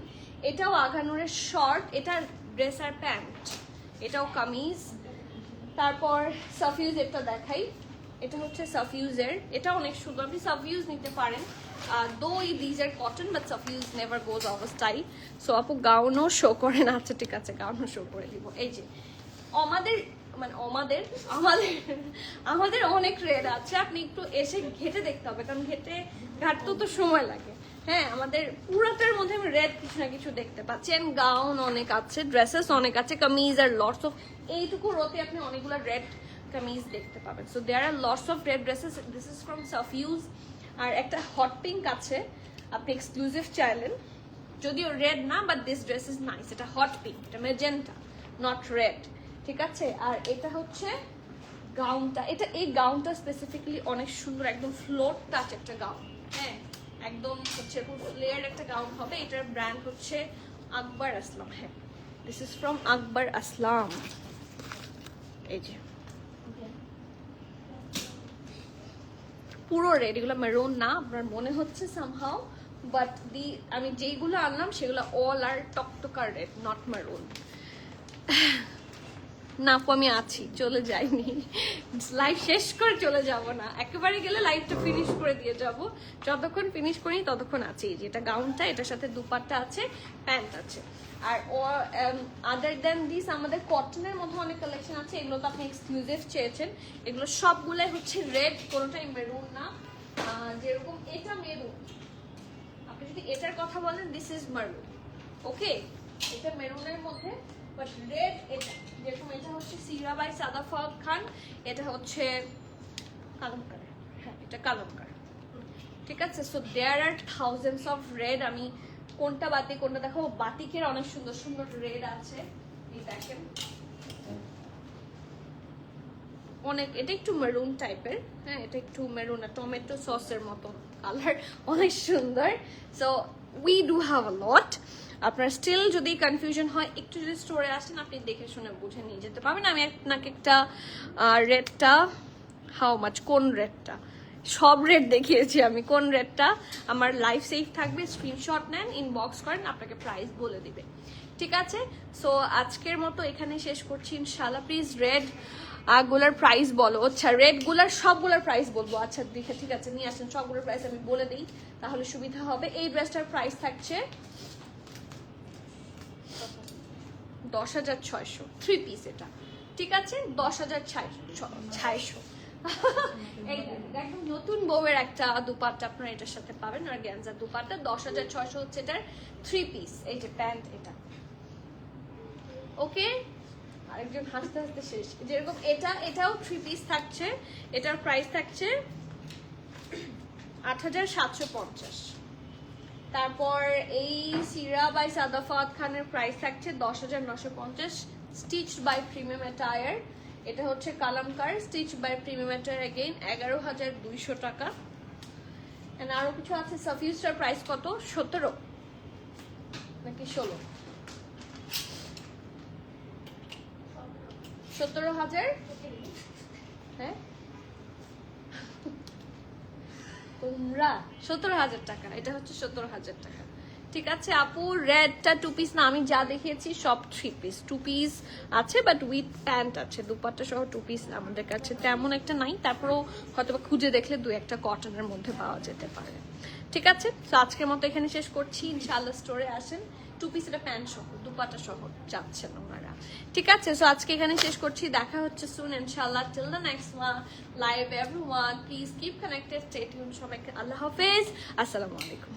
এটাও আঘানুরের শর্ট, এটা ড্রেস আর প্যান্ট, এটাও কামিজ। তারপর সাফিউজ, এটা দেখাই, এটা হচ্ছে সাফিউজের, এটা অনেক সুন্দর, আপনি সাফিউজ নিতে পারেন। Though these are cotton, but সাফিউজ never goes out of style. So আপু গাউনও শো করেন, আচ্ছা ঠিক আছে গাউনও শো করে দিব। এই যে আমাদের মানে আমাদের অনেক রেড আছে, আপনি একটু এসে ঘেটে দেখতে হবে, কারণ ঘাটতেও তো সময় লাগে। হ্যাঁ, আমাদের পুরাটার মধ্যে আমি রেড কিছু না কিছু দেখতে পাচ্ছি। এন্ড গাউন অনেক আছে, ড্রেসেস অনেক আছে, কামিজ আর লটস অফ, এইটুকু রোতে আপনি অনেকগুলো রেড কামিজ দেখতে পাবেন। So there are lots of red dresses. This is from সাফিউজ। আর একটা হট পিঙ্ক আছে, আপনি এক্সক্লুসিভ চাইলেন, যদিও রেড না, but this dress is nice. এটা হট পিঙ্ক, এটা মেজেন্টা, নট রেড, ঠিক আছে? আর এটা হচ্ছে গাউনটা, এই গাউনটা স্পেসিফিক্যালি অনেক সুন্দর, একদম ফ্লোর টাচ একটা গাউন, হ্যাঁ একদম হচ্ছে লেয়ার একটা গাউন হবে। এটার ব্র্যান্ড হচ্ছে আকবর আসলাম। হ্যাঁ, দিস ইজ ফ্রম আকবর আসলাম। এই যে পুরো রেড, এগুলো মেরুন না, আপনার মনে হচ্ছে সামহাউ, বাট আমি যেইগুলো আনলাম সেগুলো অল আর টকটকার রেড, নট মেরুন। না আপু আমি আছি, চলে যাইনি, লাইভ শেষ করে চলে যাব না, একেবারে গেলে লাইভটা ফিনিশ করে দিয়ে যাব। যতক্ষণ ফিনিশ করি ততক্ষণ আছি। যেটা গাউনটা, এটার সাথে দুপাট্টা আছে, প্যান্ট আছে। আর আদার দেন দিস আমাদের কটনের মধ্যে অনেক কালেকশন আছে, এগুলো তো আপনি এক্সক্লুসিভ চেয়েছেন। এগুলো সবগুলাই হচ্ছে রেড, কোনোটাই মেরুন না। যেরকম এটা মেরুন, আপনি যদি এটার কথা বলেন, দিস ইজ মেরুন, ওকে? এটা মেরুনের মধ্যে, বাট রেড এটা, যেরকম এটা হচ্ছে সিরা বাই সাদাফাত খান, এটা হচ্ছে কালমকার, হ্যাঁ এটা কালমকার, ঠিক আছে? So there are thousands of red. আমি কোনটা বাতিক কোনটা দেখাবো? বাতিকের অনেক সুন্দর সুন্দর রেড আছে, এই দেখেন অনেক, এটা একটু মেরুন টাইপের, হ্যাঁ এটা একটু মেরুন টমেটো সসের মতো কালার, অনেক সুন্দর। So we do have a lot. আপনার স্টিল যদি কনফিউশন হয় একটু যদি স্টোরে আসেন আপনি দেখে শুনে বুঝে নিয়ে যেতে পারবেন। আমি আপনাকে একটা রেটটা, হাউ মাচ, কোন রেটটা, সব রেট দেখিয়েছি আমি, কোন রেটটা আমার লাইফ সেভ থাকবে স্ক্রিনশট নেন, ইনবক্স করেন, আপনাকে প্রাইস বলে দিবে, ঠিক আছে? সো আজকের মতো এখানে শেষ করছি ইনশাআল্লাহ। প্লিজ রেড গুলার প্রাইস বলো। আচ্ছা রেড গুলার সবগুলার প্রাইস বলবো, আচ্ছা দেখে ঠিক আছে নিয়ে আসেন সবগুলোর প্রাইস আমি বলে দিই তাহলে সুবিধা হবে। এই ড্রেসটার প্রাইস থাকছে 10,600, 3 পিস এটা, ঠিক আছে? 10,600 এই একদম নতুন বউয়ের একটা দুপাট্টা আপনারা এটার সাথে পাবেন, আর গ্যাঞ্জা দুপাট্টা 10,600 হচ্ছে এটার 3 পিস। এই যে প্যান্ট এটা, ওকে? আরেকজন হাসতে হাসতে শেষ। যেরকম এটাও 3 পিস থাকছে, এটার প্রাইস থাকছে 8,750। তারপর এই সিরা বাই সাদাফাত খানের প্রাইস থাকছে 10,950, স্টিচড বাই প্রিমিয়াম অ্যাটায়ার। এটা হচ্ছে Kalamkar, stitch by premium attire, again 11,200 টাকা। এন্ড আরো কিছু আছে। সাফিউজটার প্রাইস কত? 17 নাকি 16? 17,000, হ্যাঁ তোমরা 17,000 টাকা, এটা হচ্ছে 17,000 টাকা, ঠিক আছে আপু? রেডটা 2 পিস না, আমি যা দেখিয়েছি সব 3 পিস। 2 পিস আছে বাট উইথ প্যান্ট আছে, দুপাট্টা সহ 2 পিস আমাদের কাছে তেমন একটা নাই, তারপরেও হয়তো খুঁজে দেখলে 2-1টা কটনের মধ্যে পাওয়া যেতে পারে, ঠিক আছে? তো আজকের মতো এখানে শেষ করছি, ইনশাআল্লাহ স্টোরে আসেন, 2 পিস এটা প্যান্ট সহ দুপাট্টা সহ যাচ্ছেন ওনারা, ঠিক আছে? সো আজকে এখানে শেষ করছি, দেখা হচ্ছে সুন ইনশাআল্লাহ। Till the next live everyone, please keep connected, stay tune, সবাইকে আল্লাহ হাফেজ, আসসালামু আলাইকুম।